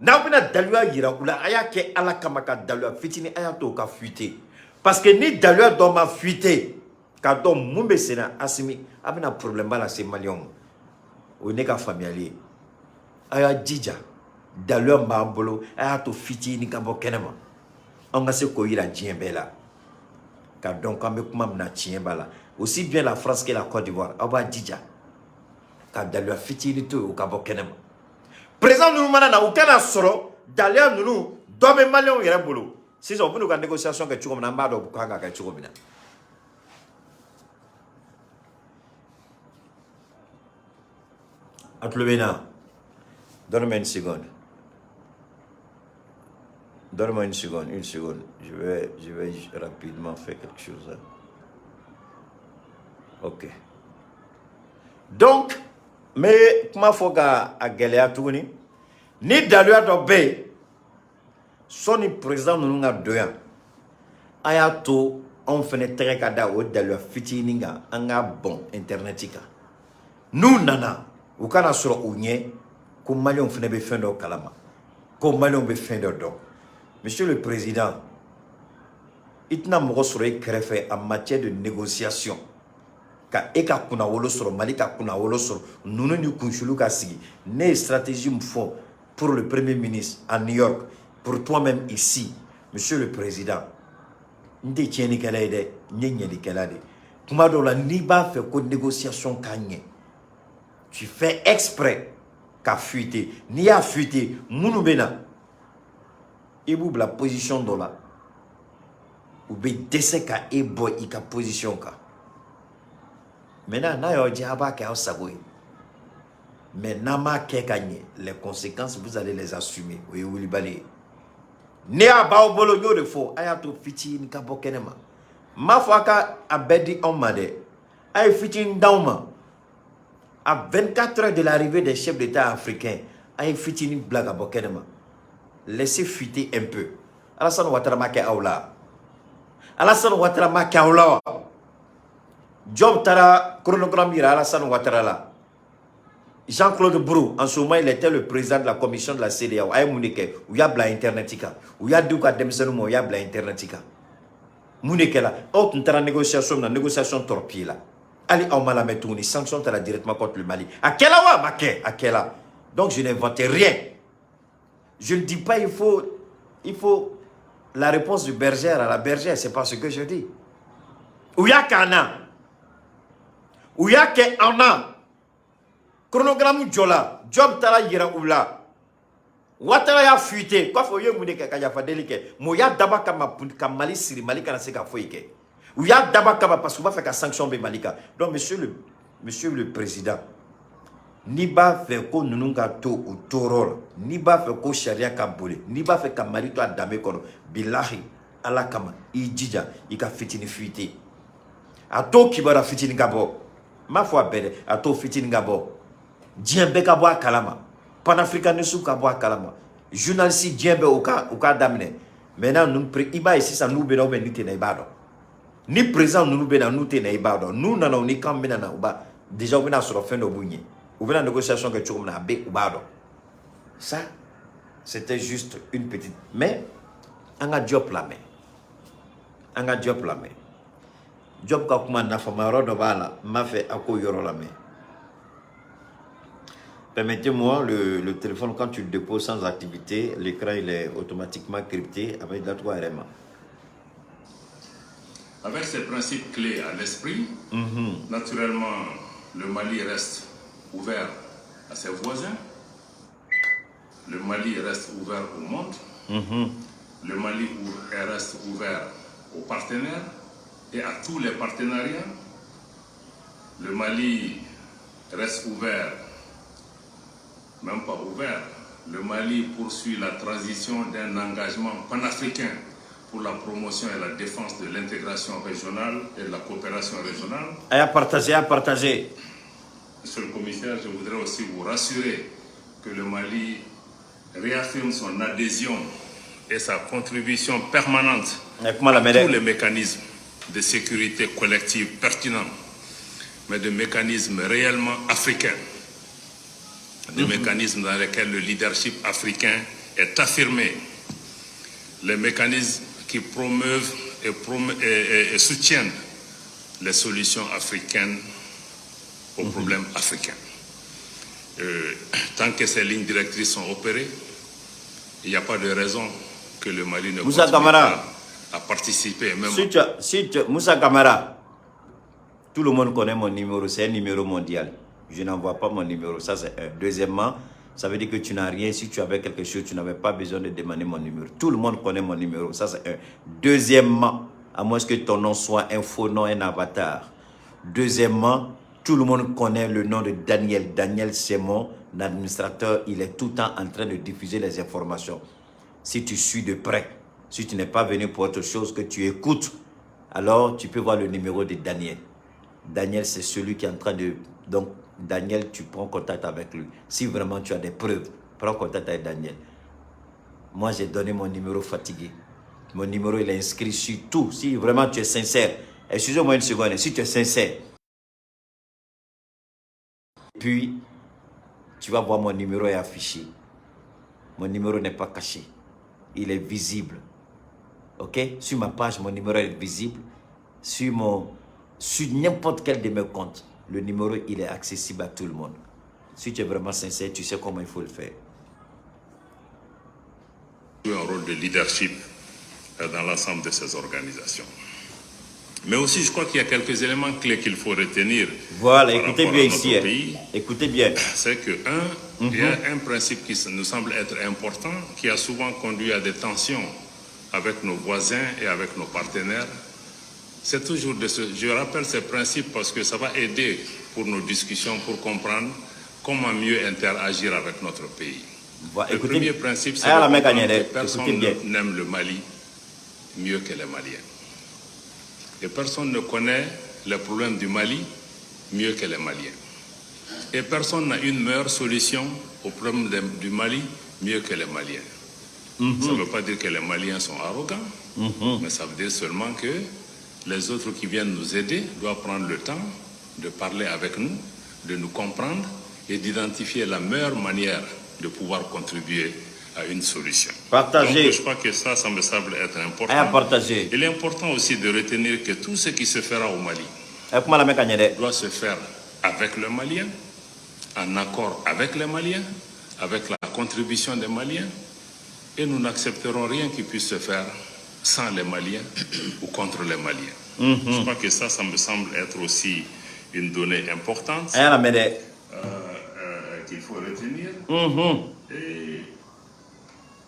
N'a pas Dalua ira ou la aya ke ala kamaka Dalua fitini aya to ka fuité. Parce que ni Dalua doit ma fuité. Quand on mumbe sena asimi abina problème la c'est malion. Ou n'est qu'à familier. Aya dija Dalua mba bolo aya to fitini kabo kenema. On va se koira djembela. Car donc, quand on a aussi bien la France que la Côte d'Ivoire, on va dire car dans le fitilité au Cabo Kenem. Présent nous mana aucun soro, d'ailleurs nous domme malion yera bolo. Si on veut nous négociation que tu comme na mbado bukanga ka tu comme na. Atlebena. Donne-moi une seconde. Donne-moi une seconde. Je vais rapidement faire quelque chose. Ok. Donc, mais comment faut qu'à Galéa tourner? Ni Dalua d'obé, son président nous a deux ans. Ayato, on fait très kada ou Dalua fitininga, anga bon internetika. Nous nana, ou kana sur ounye, comme malion fait be fin de kalama, comme malion be fin de do. Monsieur le Président, il n'a pas fait en matière de négociation. Ka eka kuna wolo soro malika kuna wolo soro nous nous kunchulu ka sigi ne stratégie me font pour le Premier ministre à New York, pour toi-même ici, Monsieur le Président. Nde tieni kala ide nyenye di kala de. Kuma do la ni ba fait ko négociation kanye. Tu fais exprès qu'a fuité, ni a fuité munu bena. Et vous la position de là ou bien décès ka et boy ika position ka maintenant na yo diaba ka osagoi mais nama ke kanye les conséquences vous allez les assumer oui oui balé ne aba obolo nyo de fo aya to fiti ni ka bokenema ma fo aka abedi on made ay fiti ndawma à 24 heures de l'arrivée des chefs d'État africains ay fiti ni blaga bokenema. Laissez fuiter un peu. Alassane Ouattara ma ke aula. Alassane Ouattara ma ke aula. Job tara chronogramme ira Alassane Ouattara là. Jean-Claude Brou, en ce moment, il était le président de la commission de la CEDEAO. Aïe Mounike, où y a bla internetika. Où y a douka demsenou, où y a bla internetika. Mounike là. Autre négociation, la négociation torpille là. Allez, on m'a la mettre une sanction directement contre le Mali. À quelle heure, Maké? À quelle heure? Donc, je n'invente rien. Je ne dis pas il faut la réponse du bergère à la bergère, c'est pas ce que je dis. Où y a qu'ana, où y a qu'ana, chronogramme Djola, Job Tara Yira Oula, Ouattara ya fuité, quoi faut y mouner kaya fadelike, Mouya Dabaka Mali Siri Malika Naseka Foike, où y a Dabaka parce qu'on va faire qu'à sanction Malika. Donc, monsieur le Président, ni ba fait ko nununga to ou torol ni ba fait ko sharia kabole ni ba fait ka marito adame kono billahi ala kama ijija ika fitini fuité ato kibara fitini gabo ma foi bele ato fitini gabo djembe ka bo kalama panafricanisme ka bo kalama journaliste djembe o ka damne maintenant nous iba ici ça nous bena nite na ibado ni présent nous bena nute na ibado nous nana ni kambena na uba déjà on a sur la fin de bougné. Ou bien la négociation que tu as bé ou bado. Ça, c'était juste une petite. Mais, on a job la main. On a job la main. Job quand on a fait ma robe m'a fait à quoi yoro la main. Permettez-moi, le téléphone, quand tu le déposes sans activité, l'écran il est automatiquement crypté avec la 3 RMA. Avec ces principes clés à l'esprit, naturellement, le Mali reste ouvert à ses voisins. Le Mali reste ouvert au monde. Le Mali reste ouvert aux partenaires et à tous les partenariats. Le Mali reste ouvert, même pas ouvert. Le Mali poursuit la transition d'un engagement panafricain pour la promotion et la défense de l'intégration régionale et de la coopération régionale. À partager. Monsieur le commissaire, je voudrais aussi vous rassurer que le Mali réaffirme son adhésion et sa contribution permanente à tous les mécanismes de sécurité collective pertinents mais de mécanismes réellement africains. Des mécanismes dans lesquels le leadership africain est affirmé. Les mécanismes qui promeuvent et soutiennent les solutions africaines aux problèmes africains. Tant que ces lignes directrices sont opérées, il n'y a pas de raison que le Mali ne Moussa continue Camara, pas à participer. Même Moussa Camara, tout le monde connaît mon numéro, c'est un numéro mondial. Je n'envoie pas mon numéro, ça c'est un. Deuxièmement, ça veut dire que tu n'as rien. Si tu avais quelque chose, tu n'avais pas besoin de demander mon numéro. Tout le monde connaît mon numéro, ça c'est un. Deuxièmement, à moins que ton nom soit un faux nom, un avatar. Deuxièmement, tout le monde connaît le nom de Daniel. Daniel, c'est mon administrateur. Il est tout le temps en train de diffuser les informations. Si tu suis de près, si tu n'es pas venu pour autre chose, que tu écoutes, alors tu peux voir le numéro de Daniel. Daniel, c'est celui qui est en train de... Donc, Daniel, tu prends contact avec lui. Si vraiment tu as des preuves, prends contact avec Daniel. Moi, j'ai donné mon numéro fatigué. Mon numéro, il est inscrit sur tout. Si vraiment tu es sincère, excusez-moi une seconde, si tu es sincère, puis tu vas voir mon numéro est affiché. Mon numéro n'est pas caché. Il est visible. Ok? Sur ma page, mon numéro est visible. Sur n'importe quel de mes comptes, le numéro, il est accessible à tout le monde. Si tu es vraiment sincère, tu sais comment il faut le faire. Un rôle de leadership dans l'ensemble de ces organisations. Mais aussi, je crois qu'il y a quelques éléments clés qu'il faut retenir. Voilà, écoutez bien ici. Écoutez bien. C'est que, il y a un principe qui nous semble être important, qui a souvent conduit à des tensions avec nos voisins et avec nos partenaires. C'est toujours je rappelle ces principes parce que ça va aider pour nos discussions, pour comprendre comment mieux interagir avec notre pays. Voilà, le premier principe, c'est que personne n'aime le Mali mieux que les Maliens. Et personne ne connaît les problèmes du Mali mieux que les Maliens. Et personne n'a une meilleure solution aux problèmes du Mali mieux que les Maliens. Ça ne veut pas dire que les Maliens sont arrogants, mais ça veut dire seulement que les autres qui viennent nous aider doivent prendre le temps de parler avec nous, de nous comprendre et d'identifier la meilleure manière de pouvoir contribuer à une solution. Partager. Donc, je crois que ça me semble être important. Partager. Il est important aussi de retenir que tout ce qui se fera au Mali doit se faire avec le Malien, en accord avec les Maliens, avec la contribution des Maliens, et nous n'accepterons rien qui puisse se faire sans les Maliens ou contre les Maliens. Je crois que ça me semble être aussi une donnée importante qu'il faut retenir. Et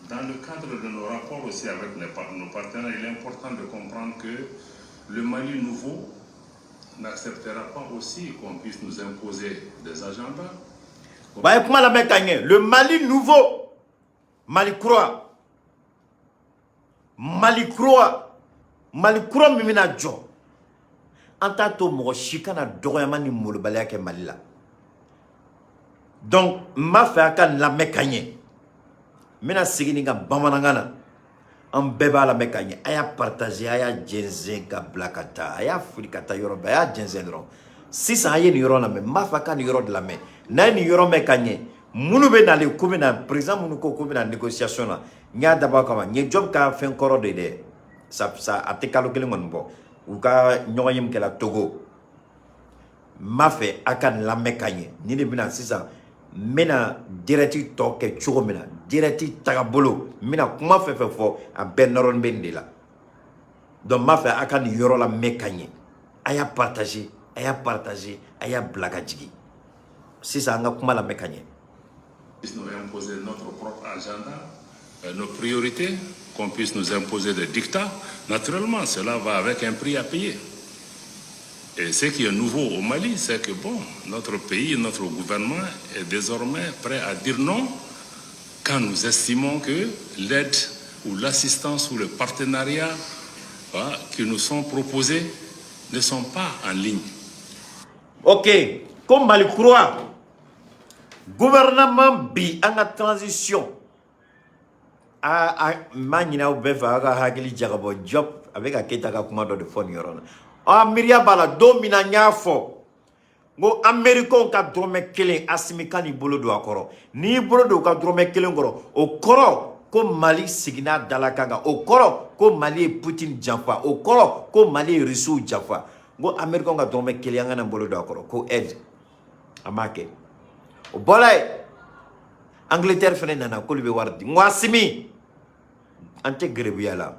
dans le cadre de nos rapports aussi avec nos partenaires, il est important de comprendre que le Mali nouveau n'acceptera pas aussi qu'on puisse nous imposer des agendas. Le Mali nouveau, Mali croix, mimina jo. Anta to mo shikana doyama ni mulubale ke Malila. Donc ma fa kan la mekanye. Mina sigini ga bamanangana. An beba la mekanye. Aya partager aya jenzen ka blakata. Aya furikata yoroba aya jenzen ron. Si ça aye ni yoro na me ma fa kan yoro de la me. Na ni yoro mekanye. Munu be na le kubi na président munu ko kubi na négociation na. Nya daba kama nye job ka fen koro de ça ate kalo kelen ngon bo. Ou ka nyoyim ke la Togo. Ma fe akan la mekanye. Ni de bina sisa mina direti toke chogo mina direti tagabolo mina kuma fe fo a benoron bendela. Donc ma fe akan yoro la mekanye. Aya partager, aya blagajigi. Sisa nga kuma la mekanye. Nous imposer notre propre agenda, nos priorités, qu'on puisse nous imposer des dictats. Naturellement, cela va avec un prix à payer. Et ce qui est nouveau au Mali, c'est que notre pays, notre gouvernement est désormais prêt à dire non quand nous estimons que l'aide ou l'assistance ou le partenariat qui nous sont proposés ne sont pas en ligne. Ok, comme Mali croit, gouvernement bi en la transition a manina ou befa aga hagili jagabo job avec a keta ka kuma do de fon yorona a miria bala domina nyafo ngo Américain ka drôme kelen Assimi kan ni bolo do akoro ni bolo do ka drôme kelen koro o koro ko Mali sigina dalakanga o koro ko Mali Putin janfa o koro ko Mali Russe janfa ngo Américain ka drôme kelen ngana bolo do akoro ko aide amake o bolay Angleterre fene nana ko libe wardi ngo Assimi ante grebiala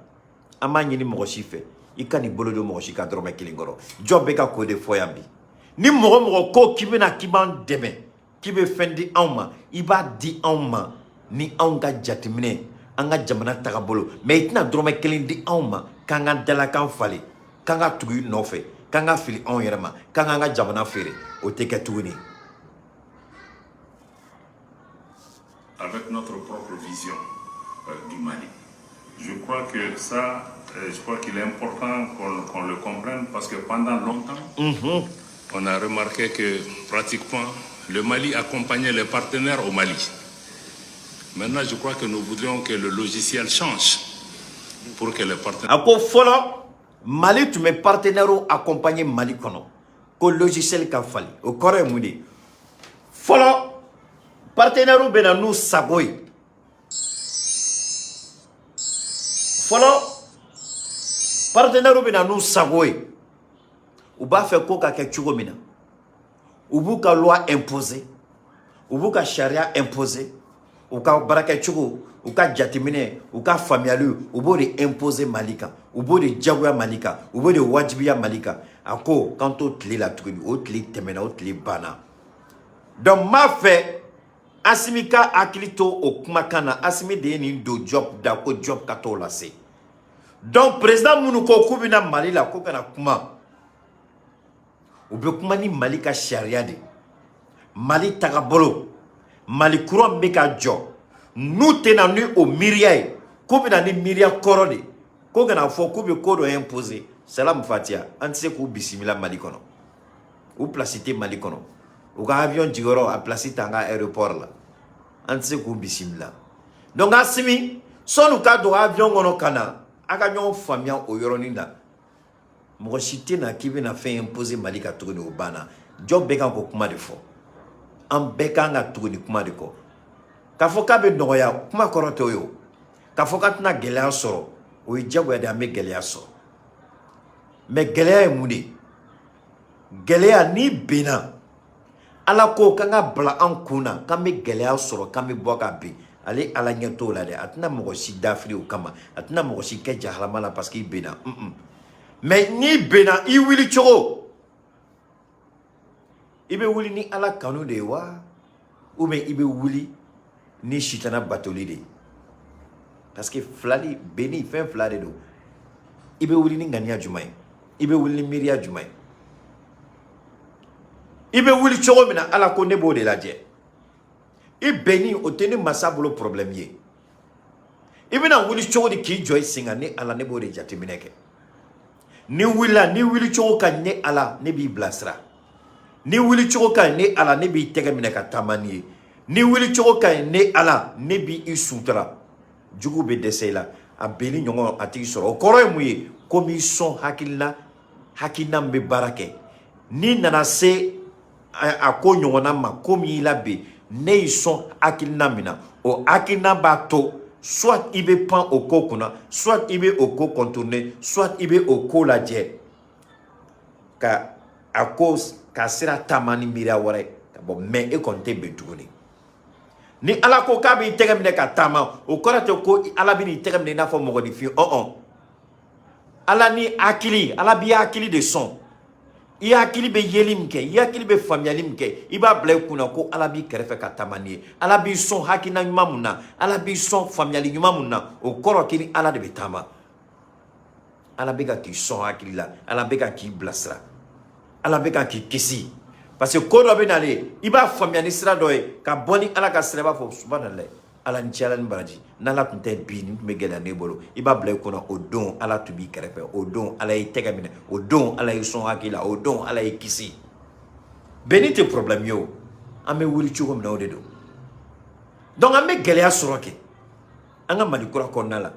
amani ni mo chife ikani bolo do mo chika drôme kelen koro job be ka ko de foyambi ni mogo ko kibena kiban deme kibe fendi anma iba di anma ni anga jatimine anga jamana tagabolo mais itina drôme kelen di anma kanga dala kan fali kanga tugu nofe kanga fili on yerma kanga anga jamana fere o teke tuguni. Avec notre propre vision du Mali. Je crois que ça, je crois qu'il est important qu'on le comprenne parce que pendant longtemps, on a remarqué que pratiquement le Mali accompagnait les partenaires au Mali. Maintenant, je crois que nous voudrions que le logiciel change pour que les partenaires... Ako folo Mali tu mes partenaires accompagner Mali kono ko logiciel ka fali o kore mudi folo partenaires bena nous sagoy folo partenaires bena nous sagoy ou ba fait ko ka ke chugo mina ou bu ka loi imposer ou bu ka charia imposer ou ka baraka chugo ou ka jatimine ou ka familialu ou bo de imposer malika ou bo de jagoya malika ou bo de wajibiya malika ako quand on tli la truc o tli temena o tli bana donc ma fait Assimi ka akilito o kumakana Assimi de ni do job da ko job ka to la se donc président munu ko kubina Mali la ko kana kuma ou be kuma ni Mali ka sharia de Mali tagabolo Mali kuron be ka jo nous tenons au myriad ko bina ni miria korode ko kana fo ko be ko do imposer salam fatia anse ko bisimila Mali kono ou placité Mali kono ou ka avion jigoro a placité tanga aéroport la anse ko bisimila donc Assimi sonu ka do avion kono kana aka nyon famia o yoroninda mo chité na ki bina fait imposer Mali ka tourner au bana job be kan ko kuma de fo am be kan ga tourner kuma de ko ka fo ka be noya kuma koroto yo ka fo ka tna gelea soro o jago ya me gelea soro mais gelea mudi gelea ni bina ala ko kanga bla an kuna kambe gelea soro kambe boka bi ale ala nyeto la de atna mo si dafri o kama atna mo si ke jahlama la parce qu'il bina mais ni bina I wili choro ibe wili ni ala kanu de wa ou mais ibe wili ni chitana batoli de parce que flali beni fin flade do ibe wuli ni ngania jumai ibe wuli ni miria jumai ibe wuli chogo mina ala ko nebo de la je ibeni oteni masabolo problème ye ibe na wuli chogo di ki joy singa ni ala nebo de jati mineke ni wuli chogo kan ne ala ne bi blasra ni wuli chogo kan ne ala ne bi tega mineka tamani ni wili chogo kay ne ala ne bi isutra jugu be desela a beli nyongo ati soro koro muye commission hakilna be barake ni nana se a ko nyongona ma komi la be ne son hakilna mina o hakilna bato soit ibe pan o ko kuna soit ibe o ko contourner soit ibe o ko la je ka a cause ka sera tamani mira wore bon mais e konte be tuguni ni ala ko ka bi tegam ne ka tama o korate ko ala bi ni tegam ne na fo mo di fi ala ni akili ala bi akili de son i akili be yelim ke i akili be familialim ke i ba ble kuna ko ala bi kerefe ka tamani ala bi son hakina nyumamuna ala bi son familiali nyumamuna o koro kini ala de be tama ala be ka ki son akili la ala be ka ki blasra ala be ka ki kisi parce que ko do be nale iba familiani sira do e ka boni ala ka sira ba fo subhanallah ala nchala nbaraji nala tunte bi ni me gela ne bolo iba ble ko na odon ala to bi kerefe odon ala e tega mine odon ala e son akila odon ala e kisi benite problème yo ame wuri chugo mna odedo donc ame gele asoroke anga mali kura ko nala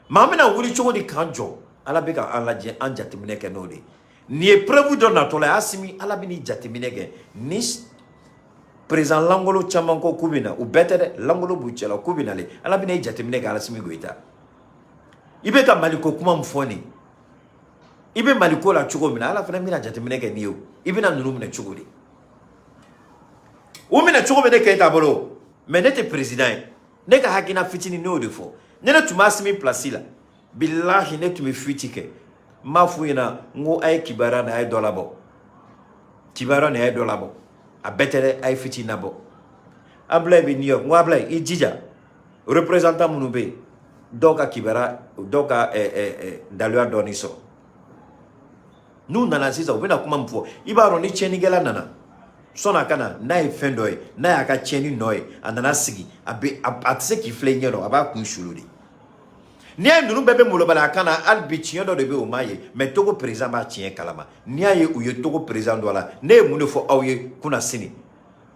ma amena wuri chugo di kanjo ala be ka ala je anja timine ke no de Ni ye preuve dɔ natɔ la Assimi ala bɛ ni jateminɛ kɛ ni président Langolo caman ko k'u bɛ na u bɛɛ tɛ dɛ Langolo b'u cɛla k'u bɛ nalen ala bɛ ni jateminɛ kɛ Assimi Goïta i bɛ ka Mali ko kuma min fɔ nin i bɛ Mali ko la cogo min na ala fana bɛna jateminɛ kɛ ni ye o i bɛna ninnu minɛ cogo di u minɛ cogo bɛ ne Keïta bolo mais ne tɛ président ye ne ka hakilina fitinin ne y'o de fɔ ne tun bɛ Assimi place la bilahi ne tun bɛ fuite kɛ m'a f'u ɲɛna n ko a ye kibaruya nin a ye dɔ labɔ kibaruya nin a ye dɔ labɔ a bɛɛ tɛ dɛ a ye fitinin labɔ Ablaye bɛ New York n ko Ablaye i jija représentant minnu bɛ yen dɔw ka kibaruya dɔw ka daluya dɔɔnin sɔrɔ n'u nana sisan u bɛna kuma min fɔ i b'a dɔn ni tiɲɛnikɛla nana sɔnni a ka na n'a ye fɛn dɔ ye n'a y'a ka tiɲɛni nɔ ye a nana sigi a tɛ se k'i filɛ i ɲɛ dɔn a b'a kun sulu de n'i y'a ye ninnu bɛɛ bɛ molobali a kan na hali bi tiɲɛ dɔ de bɛ o m'a ye mais Togo président b'a tiɲɛ kalama n'i y'a ye u ye Togo président dɔ la ne ye mun de fɔ aw ye kunna sini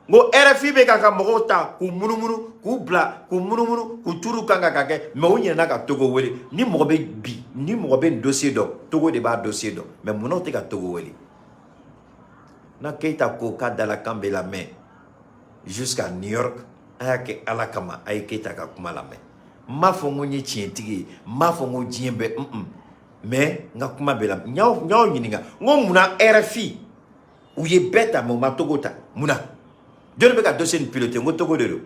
n ko RFI bɛ ka mɔgɔw ta k'u munumunu k'u bila k'u munumunu k'u tuuru kan ka kɛ mais u ɲinɛna ka Togo wele ni mɔgɔ bɛ bi ni mɔgɔ bɛ nin dossier dɔn Togo de b'a dossier dɔn mais munna u tɛ ka Togo wele na Keïta ko k'a dalakan bɛ lamɛn jusqu'à New York a y'a kɛ ala kama a ye Keïta ka kuma lamɛn n m'a fɔ n ko n ye tiɲɛtigi ye n m'a fɔ n ko diɲɛ bɛ mais n ka kuma bɛ lamɛn n y'aw ɲininka n ko munna RFI u ye bɛɛ ta mais u ma Togo ta munna jɔnni bɛ ka dossier nin piloter n ko Togo de don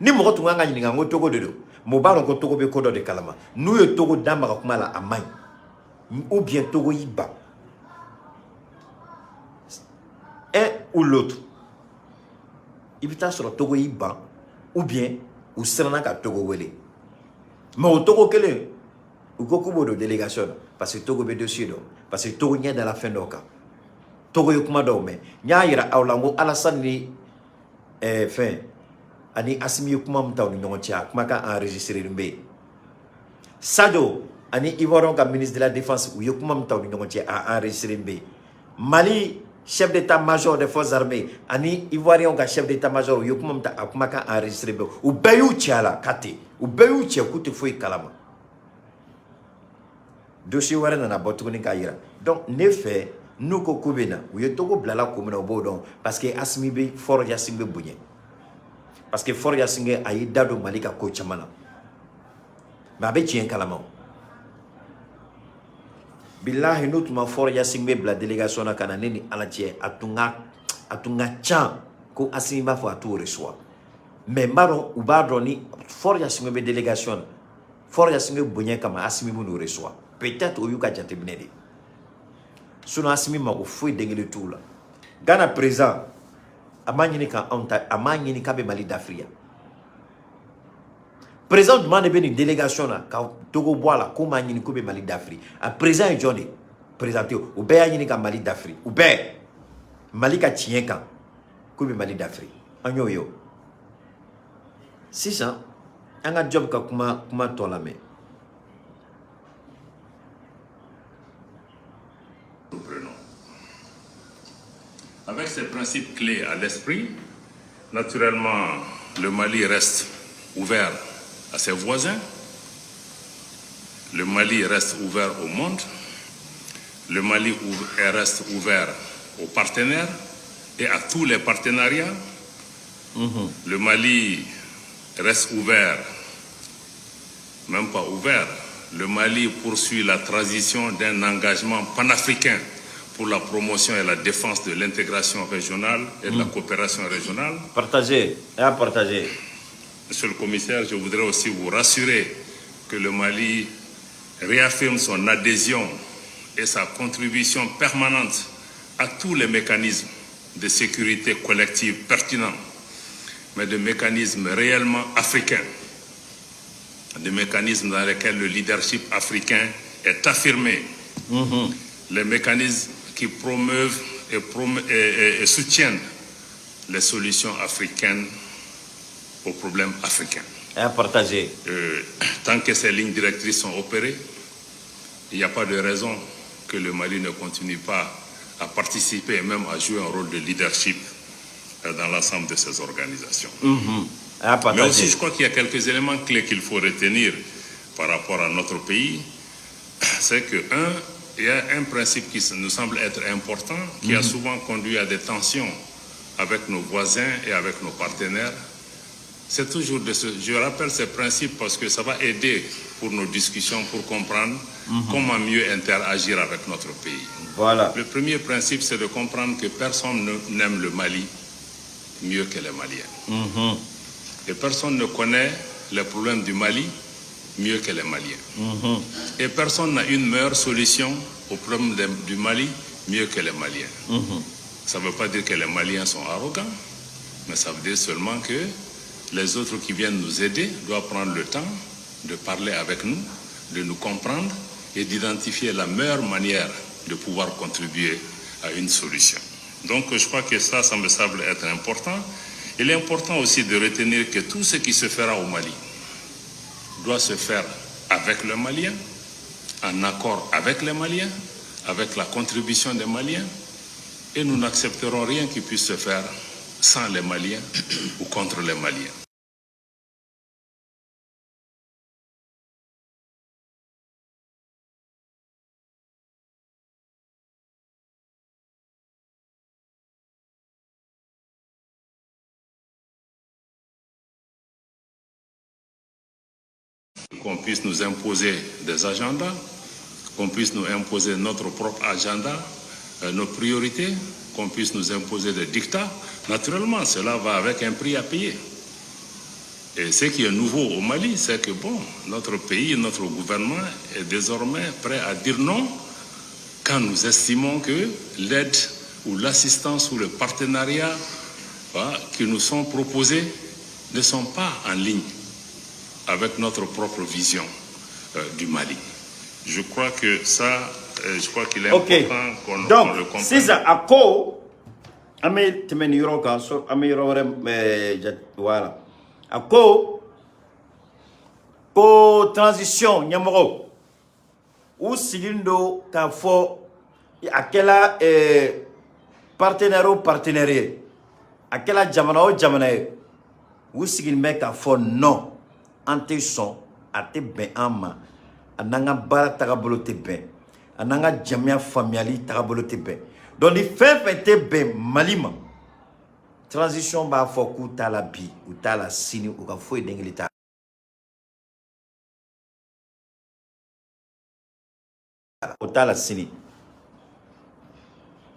ni mɔgɔ tun kan ka ɲininka n ko Togo de don mais u b'a dɔn ko Togo bɛ ko dɔ de kalama n'u ye Togo d'a ma ka kuma la a man ɲi ou bien Togo y'i ban un ou l'autre i bɛ taa sɔrɔ Togo y'i ban ou bien u siranna ka Togo wele mais o Togo kelen u ko k'u b'o don délégation na parce que Togo bɛ dossier dɔn parce que Togo ɲɛ dala fɛn dɔw kan Togo ye kuma dɔw mɛn n y'a yira aw la n ko Alassane ni fɛn ani Assimi ye kuma min ta u ni ɲɔgɔn cɛ a kumakan enregistré bɛ yen Sadio ani Ivoirien ka ministre de la défense u ye kuma min ta u ni ɲɔgɔn cɛ a enregistré bɛ yen Mali chef d'état-major des forces armées ani Ivoirien ka chef d'état-major u ye kuma min ta a kumakan enregistré bɛ yen u bɛɛ y'u cɛ a la ka ten u bɛɛ y'u cɛ k'u tɛ foyi kalama dossier wɛrɛ nana bɔ tuguni k'a yira donc ne fɛ n'u ko k'u bɛ na u ye Togo bilala ko min na u b'o dɔn parce que Assimi bɛ Fort Yassin bɛ bonya parce que Fort Yassin a y'i da don Mali ka ko caman na mais a bɛ tiɲɛ kalama bilahi n'u tun ma Fort Yassin bɛ bila délégation na ka na ne ni ala cɛ a tun ka ca ko Assimi b'a fɔ a t'o reçoit mais n b'a dɔn u b'a dɔn ni Fort Yassin bɛ délégation na Fort Yassin bɛ bonya kama Assimi bɛ n'o reçoit peut-être o y'u ka jateminɛ de sinon Assimi mako foyi dengeli t'u la Ghana président a m'a ɲini ka anw ta a m'a ɲini k'a bɛ Mali dafiriya président jumɛn de bɛ nin délégation na ka Togo bɔ a la k'o m'a ɲini k'o bɛ Mali dafiri a président ye jɔn de président tɛ o bɛɛ y'a ɲini ka Mali dafiri u bɛɛ Mali ka tiɲɛ kan k'o bɛ Mali dafiri an y'o ye o sisan an ka job ka kuma tɔ lamɛn. Avec ces principes clés à l'esprit, naturellement, le Mali reste ouvert à ses voisins, le Mali reste ouvert au monde, le Mali reste ouvert aux partenaires et à tous les partenariats. Le Mali reste ouvert, même pas ouvert, le Mali poursuit la transition d'un engagement panafricain pour la promotion et la défense de l'intégration régionale et de la coopération régionale. Partagez, partagez. Monsieur le commissaire, je voudrais aussi vous rassurer que le Mali réaffirme son adhésion et sa contribution permanente à tous les mécanismes de sécurité collective pertinents, mais de mécanismes réellement africains, des mécanismes dans lesquels le leadership africain est affirmé, les mécanismes qui promeuvent et soutiennent les solutions africaines aux problèmes africains. À partager. Tant que ces lignes directrices sont opérées, il n'y a pas de raison que le Mali ne continue pas à participer et même à jouer un rôle de leadership dans l'ensemble de ces organisations. Mais aussi, je crois qu'il y a quelques éléments clés qu'il faut retenir par rapport à notre pays. C'est que, il y a un principe qui nous semble être important, qui a souvent conduit à des tensions avec nos voisins et avec nos partenaires. C'est toujours je rappelle ces principes parce que ça va aider pour nos discussions, pour comprendre comment mieux interagir avec notre pays. Voilà. Le premier principe, c'est de comprendre que personne n'aime le Mali mieux que les Maliens. Et personne ne connaît les problèmes du Mali mieux que les Maliens. Et personne n'a une meilleure solution aux problèmes du Mali mieux que les Maliens. Ça ne veut pas dire que les Maliens sont arrogants, mais ça veut dire seulement que les autres qui viennent nous aider doivent prendre le temps de parler avec nous, de nous comprendre et d'identifier la meilleure manière de pouvoir contribuer à une solution. Donc je crois que ça me semble être important. Il est important aussi de retenir que tout ce qui se fera au Mali doit se faire avec le Malien, en accord avec les Maliens, avec la contribution des Maliens, et nous n'accepterons rien qui puisse se faire sans les Maliens ou contre les Maliens. Qu'on puisse nous imposer des agendas, qu'on puisse nous imposer notre propre agenda, nos priorités, qu'on puisse nous imposer des dictats. Naturellement, cela va avec un prix à payer. Et ce qui est nouveau au Mali, c'est que notre pays, notre gouvernement est désormais prêt à dire non quand nous estimons que l'aide ou l'assistance ou le partenariat qui nous sont proposés ne sont pas en ligne avec notre propre vision du Mali. Je crois que ça, je crois qu'il est important qu'on le comprenne. C'est ça, à quoi voilà. À quoi transition, nyamoro, ou silindo, k'a fo, à quel partenaire ou partenariat, à quel jamana ou jamana, ou silime k'a fo non. Ante son ate ben ama ananga bara tagabolo te ben ananga jamia familiali tagabolo te ben donc les fait te ben malima transition ba foku tala bi ou tala sini ou ka foi dengelita ou tala sini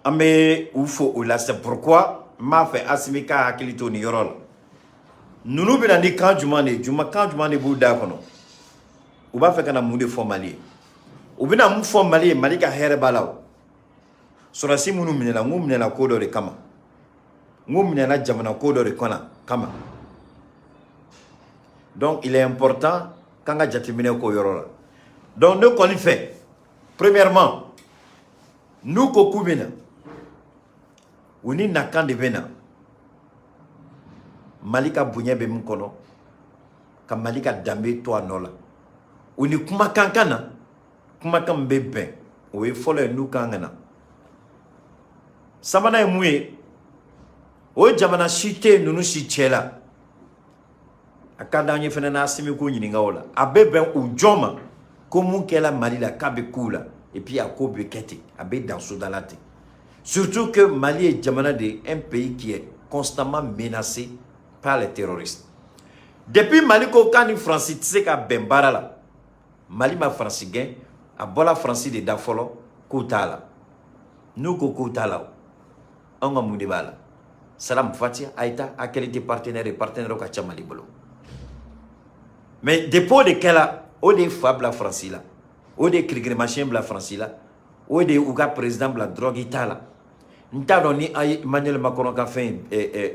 ame ou fo ou là c'est pourquoi m'a fait asimika hakilito ni yorol nous bina ni kan juma ne bu da kono u ba fe kana mu de fo mali u bina mu fo mali ka here balaw surasi munu minela ngum minela ko do re kama ngum minela jamana ko do re kona kama donc il est important kanga jatimine ko yorola donc ne qu'on fait premièrement nous ko kubina uni nakande bena Malika bunye be mkono ka Malika dambe to anola uni kuma kankana kuma kambe ben we fole nu kangana samana emuye o jamana shite nunu shichela akada nye fena na asimi ko nyininga ola abe ben ujoma ko munkela Malila kabe kula et puis akobe kete abe dans sodalate surtout que Mali est jamana de un pays qui est constamment menacé par les terroristes. Depuis Mali ko kani Francis tse ka bembara la. Mali ma Francis gen a bola Francis de dafolo koutala. Nous ko koutala. Anga mundi bala. Salam Fatia aita a qualité partenaire et partenaire ka Mali bolo. Mais dépôt de kela o de fab la Francis la. O de krigre machin la Francis la. O de uga président la drogue itala. N'tado ni Emmanuel Macron a fait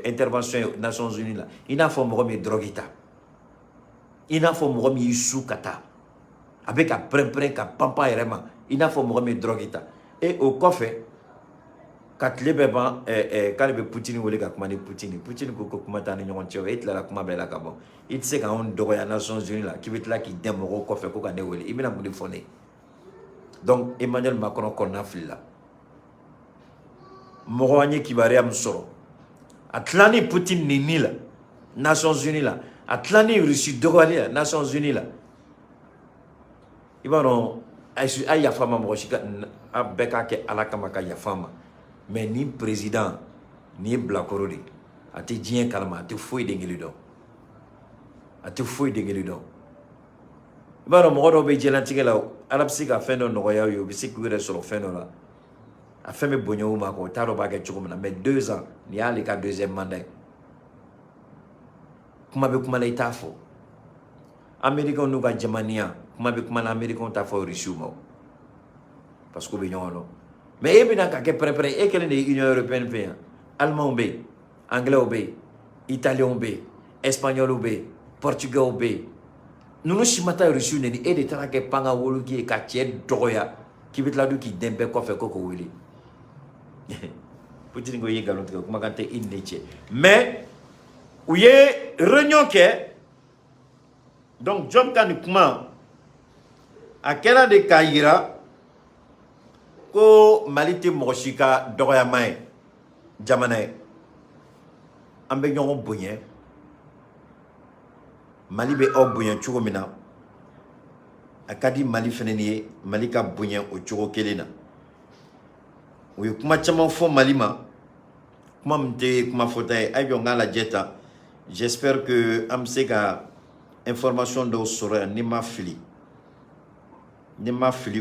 intervention aux Nations Unies là. Il a fait mon droguita. Il a fait mon issue kata. Avec un pré ka pampa erema. Il a fait mon droguita. Et au coffre, quand les bébés quand les Poutine ou les gars comment Poutine ko comment tani nyon tio et la comment bela kabo. Il sait quand on doit aux Nations Unies là qui veut là qui démoro coffre ko kane wele. Il mena mu défoné. Donc Emmanuel Macron qu'on a fait là. Moroanye kibare amsoro atlani Poutine nini la Nations Unies là atlani Russie dogale Nations Unies là ibano a yafama mɔgɔ si ka a bɛɛ k'a kɛ ala kama ka yafama mais ni président ni ye bilakoro de a tɛ diɲɛ kalama a tɛ foyi dengeli dɔn a tɛ foyi dengeli dɔn i b'a dɔn mɔgɔ dɔw bɛ diɲɛlatigɛ la ala bɛ se ka fɛn dɔ nɔgɔya u ye u bɛ se k'u yɛrɛ sɔrɔ fɛn dɔ la a fɛn bɛ bonya u ma kɔ u t'a dɔn b'a kɛ cogo min na mais 2 ans nin y'ale ka 2e mandat ye kuma bɛ kuma la i t'a fɔ américains n'u ka jamaniya kuma bɛ kuma la américains t'a fɔ russiw ma parce que u bɛ ɲɔgɔn dɔn mais e bɛna ka kɛ pɛrɛn-pɛrɛn e kɛlen de ye union européenne fɛ yan allemands bɛ yen anglais bɛ yen italiens bɛ yen espagnols bɛ yen portugais bɛ yen ninnu si ma taa russiw neni e de taara kɛ panga woloki ye ka cɛ dɔgɔya k'i bɛ tila don k'i den bɛɛ kɔfɛ ko k'o wele Poutine ko i ye nkalon tigɛ kumakan tɛ i ni ne cɛ mais u ye réunion kɛ donc Job ka nin kuma a kɛra de k'a yira ko Mali tɛ mɔgɔ si ka dɔgɔyama ye jamana ye an bɛ ɲɔgɔn bonya Mali bɛ aw bonya cogo min na a ka di Mali fɛnɛ ni ye Mali ka bonya o cogo kelen na u ye kuma caman fɔ Mali ma kuma min tɛ kuma fɔta ye a jɔ n k'a lajɛ tan j'espère que an bɛ se ka information dɔw sɔrɔ yan ni ma fili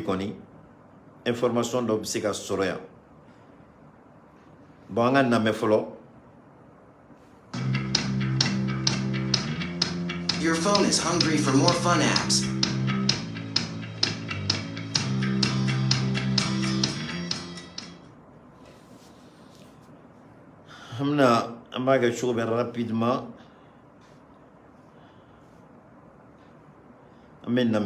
kɔni information dɔw bɛ se ka sɔrɔ yan bon an ka namɛ fɔlɔ. Your phone is hungry for more fun apps. On va quelque chose rapidement. Amen. Le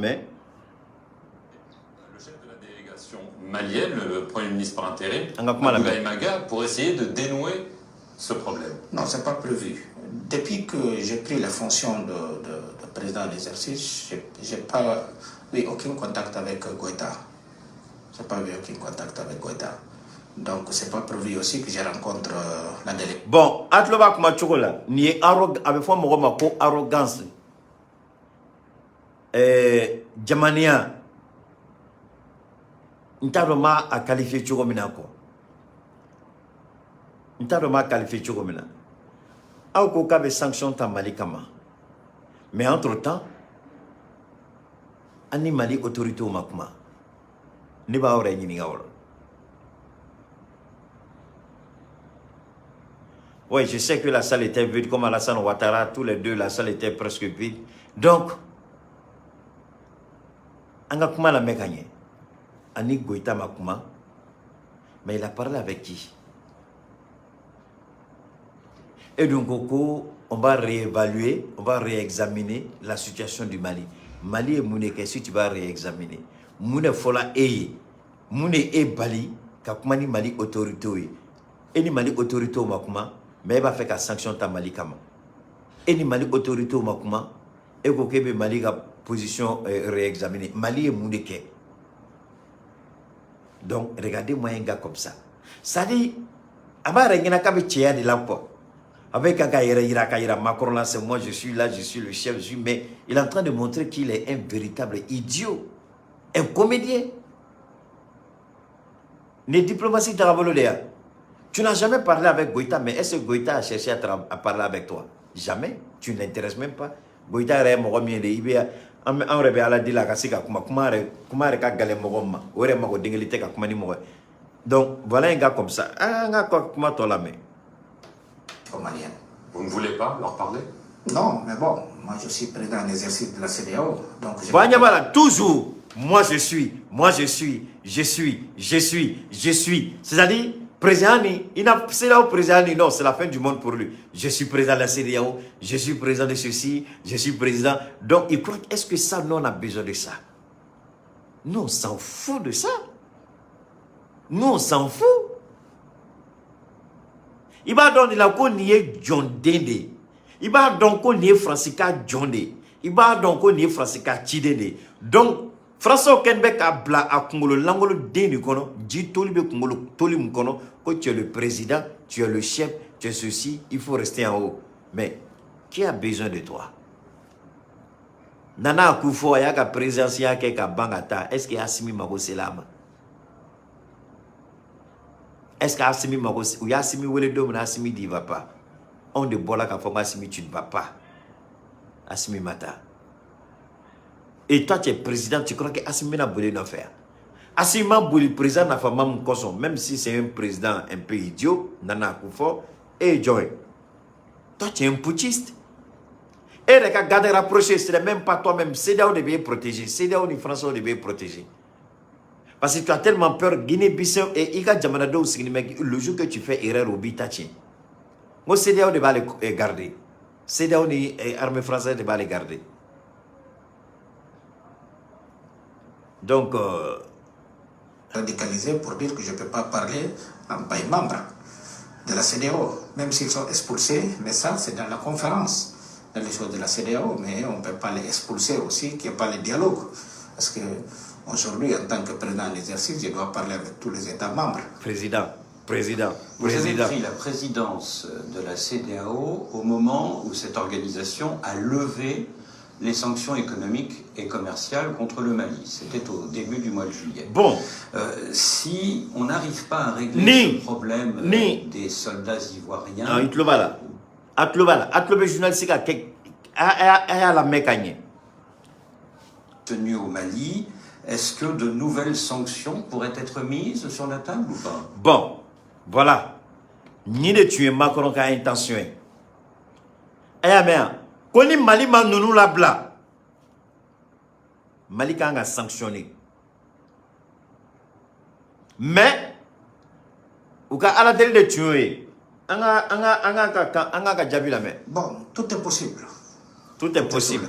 chef de la délégation malienne, le Premier ministre par intérim, Abdoulaye Maga, pour essayer de dénouer ce problème. Non, c'est pas prévu. Depuis que j'ai pris la fonction de président d'exercice, j'ai pas eu aucun contact avec Goïta. J'ai pas eu aucun contact avec Goïta. Donc, c'est pas prévu aussi que je rencontre la délégation. Bon, atloba kuma chokola, ni avec fois mo ko arrogance. Jamania ntaroma a qualifié chogo minako. Ntaroma qualifié chogo mina. Aw ko ka be sanction ta Mali kama. Mais entre-temps, ani Mali autorité o makuma. Ni ba ore nyini ngawlo. Oui, je sais que la salle était vide, comme Alassane Ouattara, tous les deux, la salle était presque vide. Donc, Anga Kuma la mécanique, Ani Goïta Makuma, mais il a parlé avec qui? Et donc, on va réévaluer, on va réexaminer la situation du Mali. Mali et Mouneke, si tu vas réexaminer. Moune Fola Eye, Moune e Bali, Kakumani Mali autorité. Et ni Mali autorité au Makuma, mais il va faire la sanction ta Mali kama. Et ni Mali autorité au Makuma, et que Mali a position réexaminée. Mali est moudeke. Donc, regardez-moi un gars comme ça. Ça dit, Aba Rengena Kabe Tchéa de l'emploi. Avec un gars, Macron là, c'est moi, je suis là, je suis le chef, mais il est en train de montrer qu'il est un véritable idiot, un comédien. Les diplomaties de Rabolodéa. Tu n'as jamais parlé avec Goïta, mais est-ce que Goïta a cherché à parler avec toi? Jamais. Tu ne l'intéresses même pas. Goïta est mon mieux de Ibéa. On revient à la dila Kassika, Kumare Kagale Mogoma, Oremago Dingelite Kakumani Moe. Donc voilà un gars comme ça. Un gars comme toi la main. Vous ne voulez pas leur parler? Non, mais bon, moi je suis président en exercice de la CEDEAO. Donc toujours, moi je suis. C'est-à-dire, président, c'est là où président, non, c'est la fin du monde pour lui. Je suis président de la CEDEAO, je suis président de ceci, je suis président. Donc, il croit, est-ce que ça, nous, on a besoin de ça? Nous, on s'en fout de ça. Nous, on s'en fout. Il va donner la nier John Dende. Il va donc nier Francisca John Dende. Il va donc nier Francisca Chidende. Donc, François Kenbeck a bla à Kongolo, l'angolo Dende kono, dit Tolibe Kongolo, Tolim kono, que tu es le président, tu es le chef, tu es ceci, il faut rester en haut. Mais qui a besoin de toi? Nana Akufo a ka présidentiel ke ka bangata. Est-ce que Assimi Mago Selama? Est-ce que Assimi Mago ou Assimi wele do na Assimi dit va pas? On de bola ka fonga Assimi tu ne vas pas. Assimi Mata. Et toi tu es président, tu crois que Assimi n'a voulu faire? Assimi Bouli président n'a pas même si c'est un président un peu idiot, Nana Akufo et Joy. Toi tu es un putschiste. Et les gars, garder rapproché, ce n'est même pas toi-même. CEDEAO devait protéger. CEDEAO ni France devait protéger. Parce que tu as tellement peur. Guinée-Bissau et Iga Djamanado, le jour que tu fais erreur au Bitachi. Moi, CEDEAO devait les garder. CEDEAO ni armée française devait les garder. Donc, radicalisé pour dire que je ne peux pas parler en pays membre de la CEDEAO, même s'ils sont expulsés, mais ça, c'est dans la conférence. Les choses de la CEDEAO, mais on ne peut pas les expulser aussi, qu'il n'y ait pas le dialogue. Parce que aujourd'hui, en tant que président de l'exercice, je dois parler avec tous les États membres. Vous avez pris la présidence de la CEDEAO au moment où cette organisation a levé les sanctions économiques et commerciales contre le Mali. C'était au début du mois de juillet. Bon. Si on n'arrive pas à régler ce problème des soldats ivoiriens... Tenu au Mali, est-ce que de nouvelles sanctions pourraient être mises sur la table ou pas? Bon, voilà. Ni de tuer Macron qui a intention. Eh bien, quand il Mali m'a nounou la bla, Mali a sanctionné. Mais, ou qu'à la télé de tuer. Bon, tout est possible. Tout est possible.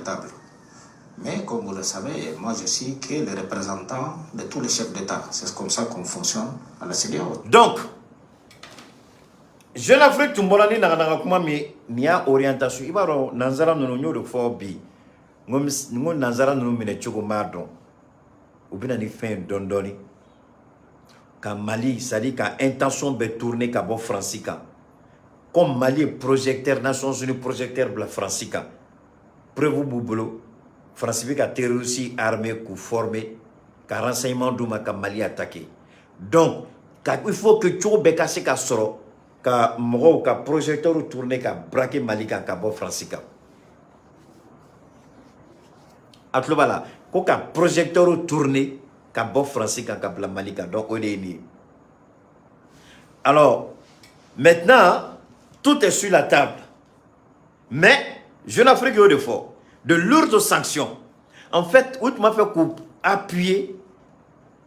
Mais comme vous le savez, moi je suis que le représentant de tous les chefs d'État. C'est comme ça qu'on fonctionne à la CEDEAO. Donc, Jeune Afrique, tu m'as dit que il y a orientation. Il y a Nanzara Nounio de Forbi. Nous Nanzara Noumine Chokomardon. Ou bien ni fin d'Ondoni. Quand Mali, ça dit qu'à intention de tourner Cabo Francica. Comme Mali est projecteur, Nations Unies projecteur de la Francica. Preuve Boubolo, Francica a terrorisé armée qui formé, car renseignement d'Ouma ka Mali attaqué. Donc, il faut que tu aies cassé ka soro, ka moro ka projecteur tourné ka braqué Mali ka Cabo Francica. Atlobala, ko ka projecteur tourné Cabo Francica ka Mali ka donc on est ni. Alors, maintenant, tout est sur la table. Mais, Jeune Afrique est de fort. De lourdes sanctions. En fait, où tu m'as fait appuyer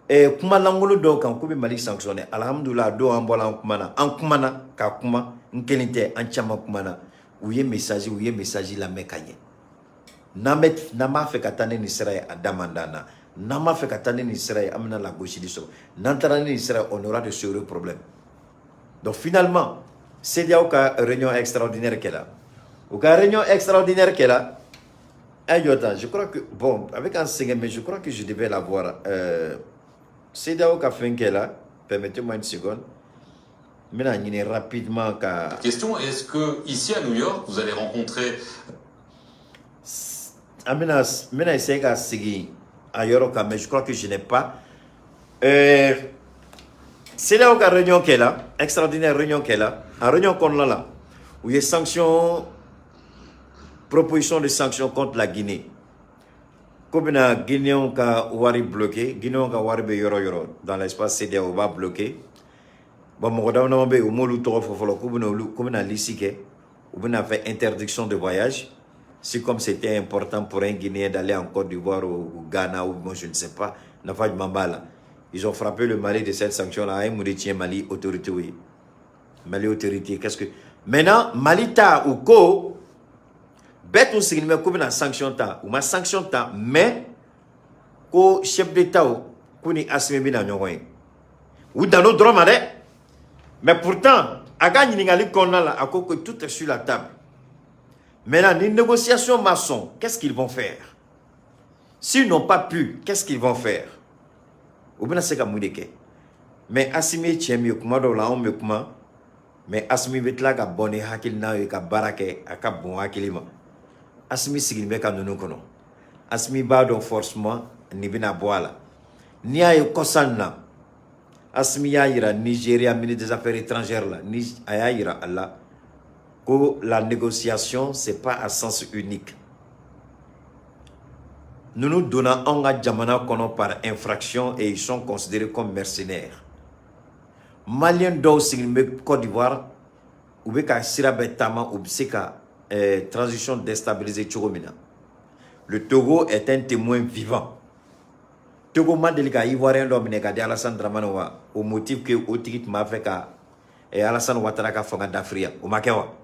et kuma langolo do kan ko be Mali sanctionné. Alhamdulillah do en bola en kumana ka kuma nkelinte en chama kumana. Ouye message la mekanye. Nama fait katane ni Israël à Damandana. Nama fait katane ni Israël amena la gauche diso. Nantara ni Israël on aura de sérieux problèmes. Donc finalement, CEDEAO a une réunion extraordinaire qu'elle a. Ou une réunion extraordinaire qu'elle a. Je crois que, bon, avec un signe, mais je crois que je devais l'avoir. CEDEAO a fait qu'elle a. Permettez-moi une seconde. Maintenant, il est rapidement. Question, est-ce que ici à New York, vous allez rencontrer. Maintenant, c'est un signe. Ailleurs, mais je crois que je n'ai pas. CEDEAO a une réunion qu'elle a. Extraordinaire réunion qu'elle a. En réunion qu'on a là, où il y a sanctions, proposition de sanctions contre la Guinée. Comme la Guinée a wari bloqué, Guinée a wari be yoro dans l'espace CEDEAO va bloquer. Bon, mon gars, on a eu au mot l'outre fofolo, comme na lisike, ou bien fait interdiction de voyage. C'est comme c'était important pour un Guinéen d'aller en Côte d'Ivoire ou Ghana ou moi je ne sais pas, n'a pas de mambala. Ils ont frappé le Mali de cette sanction-là. Mali autorité, oui. Mali autorité, qu'est-ce que... Maintenant, Mali ta ou ko, bête ou signe, mais comme une sanction ta, ou ma sanction ta, mais, ko chef d'État ou, kuni asime bina nyongoy. Ou dans nos droits, mais pourtant, à gagner n'ingali qu'on a là, à quoi que tout est sur la table. Maintenant, les négociations maçons, qu'est-ce qu'ils vont faire? S'ils n'ont pas pu, qu'est-ce qu'ils vont faire? Ou bien c'est comme mais Assimi tient mieux que là on me comment mais Assimi veut là bonne hakil na ka barake aka bon hakilima Assimi sigil me ka nunu kono Asmi Bado forcément Nibina Boala. Nia et Kosanna. Asmi Yaira, Nigeria, ministre des Affaires étrangères, là, Ayaira, Allah, que la négociation, ce n'est pas à sens unique. Nous nous donnons un Djamana par infraction et ils sont considérés comme mercenaires. Maliens d'eau, Côte d'Ivoire, ou bien Sirabe Tama, ou bien transition déstabilisée Tchoromina. Le Togo est un témoin vivant. Togo Mandelika, Ivoirien l'homme n'est Alassane Dramanoua, au motif que Otigit Mafeka et Alassane Ouattara ka Fonga d'Afrique, au Makewa.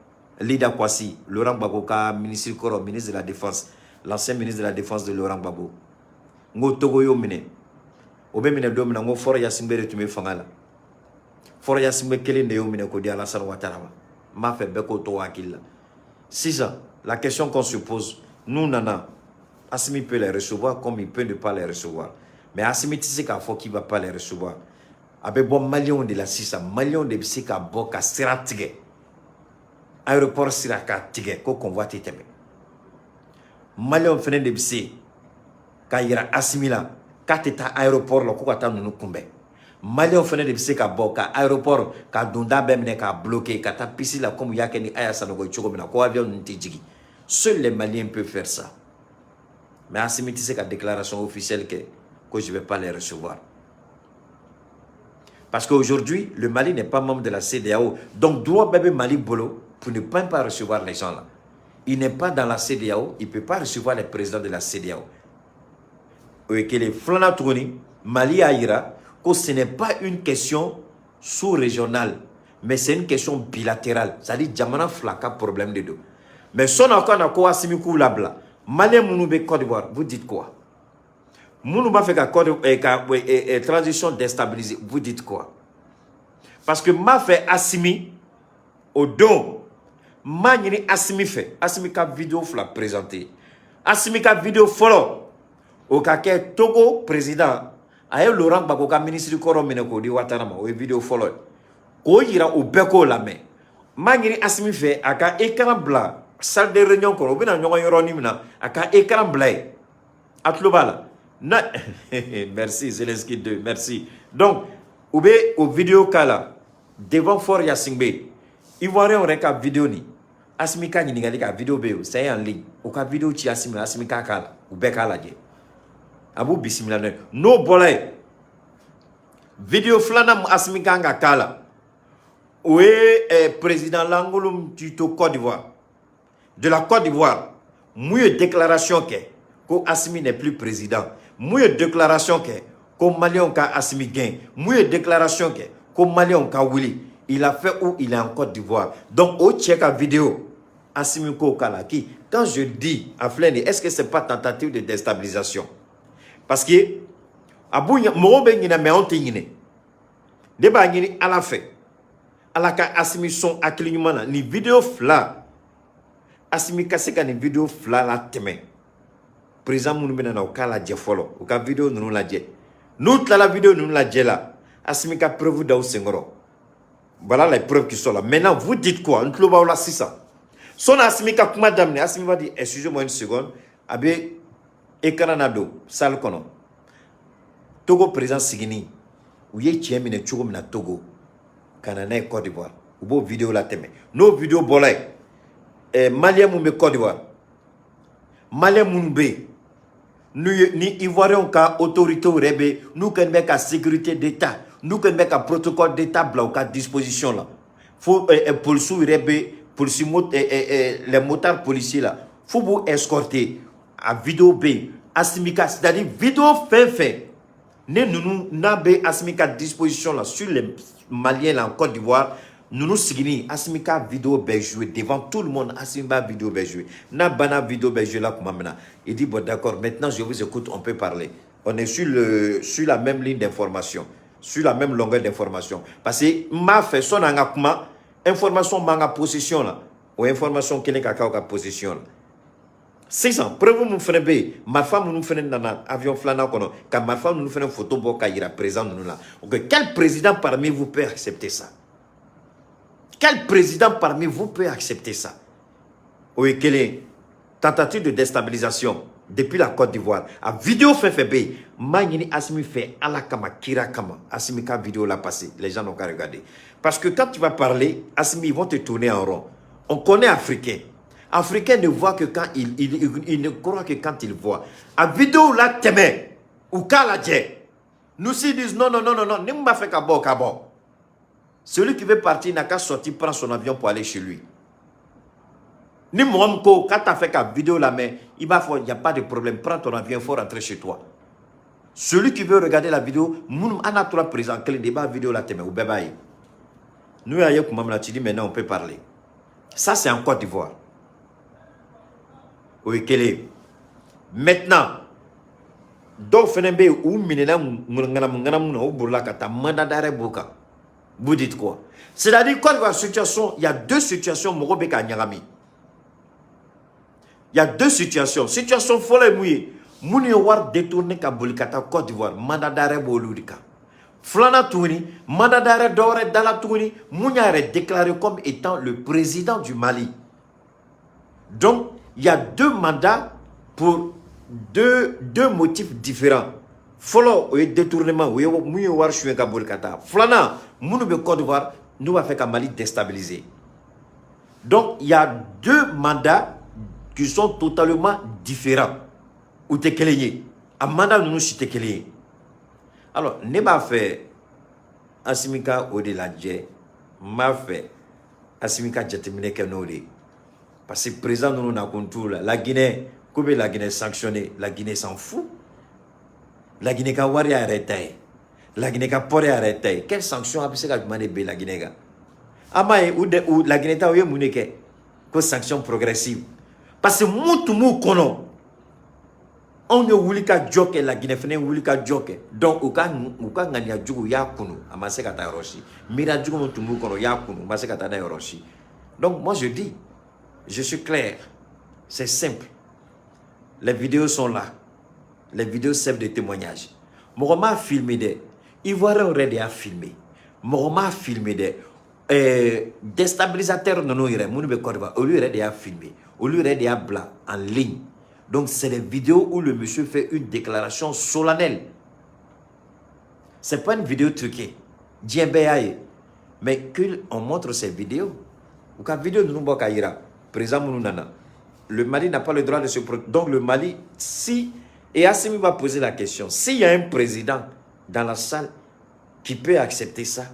Lida Kwasi, Laurent Bagoka, ministre Koro, ministre de la Défense, l'ancien ministre de la Défense de Laurent Gbagbo. Ngo Togo yo mine. Obe mine do mine ngo foro yasimbe retume fangala. Foro yasimbe kele ne yo mine ko di Alassane Ouattara. Ma fait beko to wakilla. C'est ça, la question qu'on se pose, nous nana, Assimi peut les recevoir comme il peut ne pas les recevoir. Mais Assimi tu sais qu'il faut qu'il ne va pas les recevoir. Avec bon Malion de la Sisa, Malion de Bissika Boka Siratige. Aéroport Siraka Tige, qu'on convoite Teme. Malion Fenen de Bissé, quand il y a Assimi là, quand il y a aéroport, le coup attend nous kumbe. Malion Fenen de Bissika Boka, aéroport, quand Dunda Bemne ka bloqué, quand ta piscine là, comme il y a qu'un ayasanogo chogomina, quoi avion n'tijigi. Seuls les Maliens peuvent faire ça. Mais Assimi, tu sais qu'à déclaration officielle que je ne vais pas les recevoir. Parce qu'aujourd'hui, le Mali n'est pas membre de la CEDEAO. Donc, doit bébé Mali Bolo pour ne pas recevoir les gens là. Il n'est pas dans la CEDEAO, il ne peut pas recevoir les présidents de la CEDEAO. Et que les Flanatouni, Mali Aïra, que ce n'est pas une question sous-régionale, mais c'est une question bilatérale. C'est-à-dire, Djamana Flaka, problème de deux. Mais son encore n'a quoi Assimi Koulabla. Malien Mounoube Côte d'Ivoire, vous dites quoi? Mounoube fait qu'à transition déstabilisée, vous dites quoi? Parce que m'a fait Assimi au dos. M'a n'y Assimi fait. Assimi ka vidéo la présenter. Assimi ka vidéo follow. Au kake Togo président. Aye Laurent Gbagbo ka ministre du Koro Meneko di Watanama. Au vidéo follow. Ko yira au beko la main. M'a n'y Assimi fait à ka écran blanc. Salle de réunion ko obina nyongo yoroni mina aka écran blanc atlobala na merci Zelensky 2 merci donc oube au vidéo kala devant Fort Yasingbe Ivoirien reka vidéo ni Assimi ka nyingali ka vidéo be c'est en ligne o ka vidéo ci Assimi ka kala ube kala je abu bismillah no bolay vidéo flana Assimi ka nga kala président Langolum Tito Côte d'Ivoire de la Côte d'Ivoire, mouille déclaration que Assimi n'est plus président. Mouille déclaration que Malion ka Assimi gain. Mouille déclaration que Malion ka Willy. Il a fait où il est en Côte d'Ivoire. Donc au check la vidéo Assimi ko Kalaki. Quand je dis à Fleni, est-ce que c'est pas tentative de déstabilisation? Parce que Abou Morobe ngina me onte ngine. Deba ngini à la fin. À la ka Assimi son aclignement ni vidéo fla. Assimi kaseka ni vidéo fla la teme. Président Mounoubena na okala dje follow. Oka vidéo nous la dje. Nous la vidéo nous la dje là. Assimi ka preuve d'au sengoro. Voilà les preuves qui sont là. Maintenant vous dites quoi? On tloba ola 600. Son Assimi ka kuma damne. Assimi va dire excusez-moi une seconde. Abe ekaranado sal kono. Togo président Sigini. Ouye tiemine chugo mina Togo. Kanana Côte d'Ivoire. Ubo vidéo la teme. No vidéo bolay. Malien Moumbe Côte d'Ivoire. Malien Moumbe. Ni Ivoiriens ka autorité rebe. Nous qui avons la sécurité d'État. Nous qui avons le protocole d'État blanc à disposition là. Faut pour rebe pour les motards policiers là. Faut vous escorter à vidéo B. Assimika, c'est-à-dire vidéo fait. Nous n'avons Assimika disposition là sur les Maliens là en Côte d'Ivoire. Nous signi Assimika vidéo be joué devant tout le monde. Assimika vidéo be joué. Na bana vidéo be joué là comme maintenant. Il dit bon d'accord, maintenant je vous écoute, on peut parler. On est sur la même ligne d'information, sur la même longueur d'information. Parce que ma fait son angakuma information manga possession là, ou information qu'elle est cacao ka possession là. 600 preuve nous fait ma femme nous fait dans avion flana kono, quand ma femme nous fait une photo boka ira présent nous là. OK, quel président parmi vous peut accepter ça? Quel président parmi vous peut accepter ça? Oui, quelle est tentative de déstabilisation? depuis la Côte d'Ivoire. A vidéo fait bé. Magni Assimi fait Alakama, Kirakama. Assimi ka vidéo l'a passé. Les gens n'ont qu'à regarder. Parce que quand tu vas parler, Assimi, ils vont te tourner en rond. On connaît Africain. Africain ne voit que quand il ne croit que quand il voit. A vidéo là, t'aimais. Ou kala dje. Nous s'ils disent non, non, non, non, non, n'imba fait kabo, kabo. Celui qui veut partir n'a qu'à sortir, prendre son avion pour aller chez lui. Ni moi, quand tu as fait la vidéo là, mais il n'y a pas de problème. Prends ton avion, il faut rentrer chez toi. Celui qui veut regarder la vidéo, on a trois présents, quel débat vidéo là, ou bébaï. Nous, tu dis maintenant on peut parler. Ça, c'est en Côte d'Ivoire. Oui, quel est. Maintenant, donc, ou minela ou burlakata, mandat d'arrêt boka. Vous dites quoi? C'est-à-dire, Côte d'Ivoire, situation, il y a deux situations, Morobeka Nyagami. Il y a deux situations. Situation folle et mouillée. Mouni war détourné Kabulikata Côte d'Ivoire. Mandat d'arrêt Bolurika. Flana Touni, mandat d'arrêt d'Oré Dala Touni. Mouni a déclaré comme étant le président du Mali. Donc, il y a deux mandats pour deux motifs différents. Follow ou détournement. Mouni war choué Kabulikata. Flana, Mouni be Côte d'Ivoire, nous va faire Mali déstabiliser. Donc, il y a deux mandats qui sont totalement différents. Ou te keleye. Amanda nous si te keleye. Alors, ne m'a fait Asimika au-delà de m'a fait Asimika Djetemine Kenori. Parce que présent nous n'a contrôle. La Guinée, comme la Guinée sanctionnée, la Guinée s'en fout. La Guinée ka wari arrêté. La Guinée ka poré arrêté. Quelle sanction a pu se demander la Guinée? Amaye ou la Guinée ta ouye mouneke. Que sanction progressive. Parce que moutoumou kono. On ne voulait pas joker la Guinée, on ne voulait pas joker. Donc, au cas où on a dit que ya kunu, amase kata roshi. Mira du coup tout kono ya kunu, amase kata na roshi. Donc moi je dis, je suis clair, c'est simple. Les vidéos sont là. Les vidéos servent de témoignage. Moroma a filmé des Ivoiriens auraient à filmer. Moroma a filmé des déstabilisateurs de nos irais. Mouni be Korva, au lieu de filmer, au lieu de blanc en ligne. Donc, c'est des vidéos où le monsieur fait une déclaration solennelle. Ce n'est pas une vidéo truquée. Mais qu'on montre ces vidéos. Ou qu'à vidéo de nous, présent Mounounana. Le Mali n'a pas le droit de se protéger. Donc, le Mali, si, et Assimi va poser la question, s'il y a un président dans la salle qui peut accepter ça,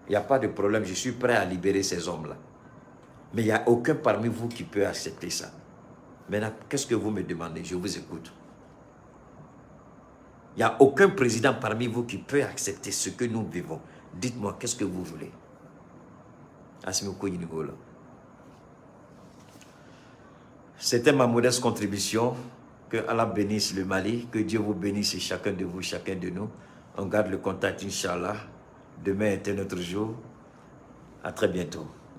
il n'y a pas de problème. Je suis prêt à libérer ces hommes-là. Mais il n'y a aucun parmi vous qui peut accepter ça. Maintenant, qu'est-ce que vous me demandez? Je vous écoute. Il n'y a aucun président parmi vous qui peut accepter ce que nous vivons. Dites-moi, qu'est-ce que vous voulez? C'était ma modeste contribution. Que Allah bénisse le Mali. Que Dieu vous bénisse chacun de vous, chacun de nous. On garde le contact, Inch'Allah. Demain est un autre jour. À très bientôt.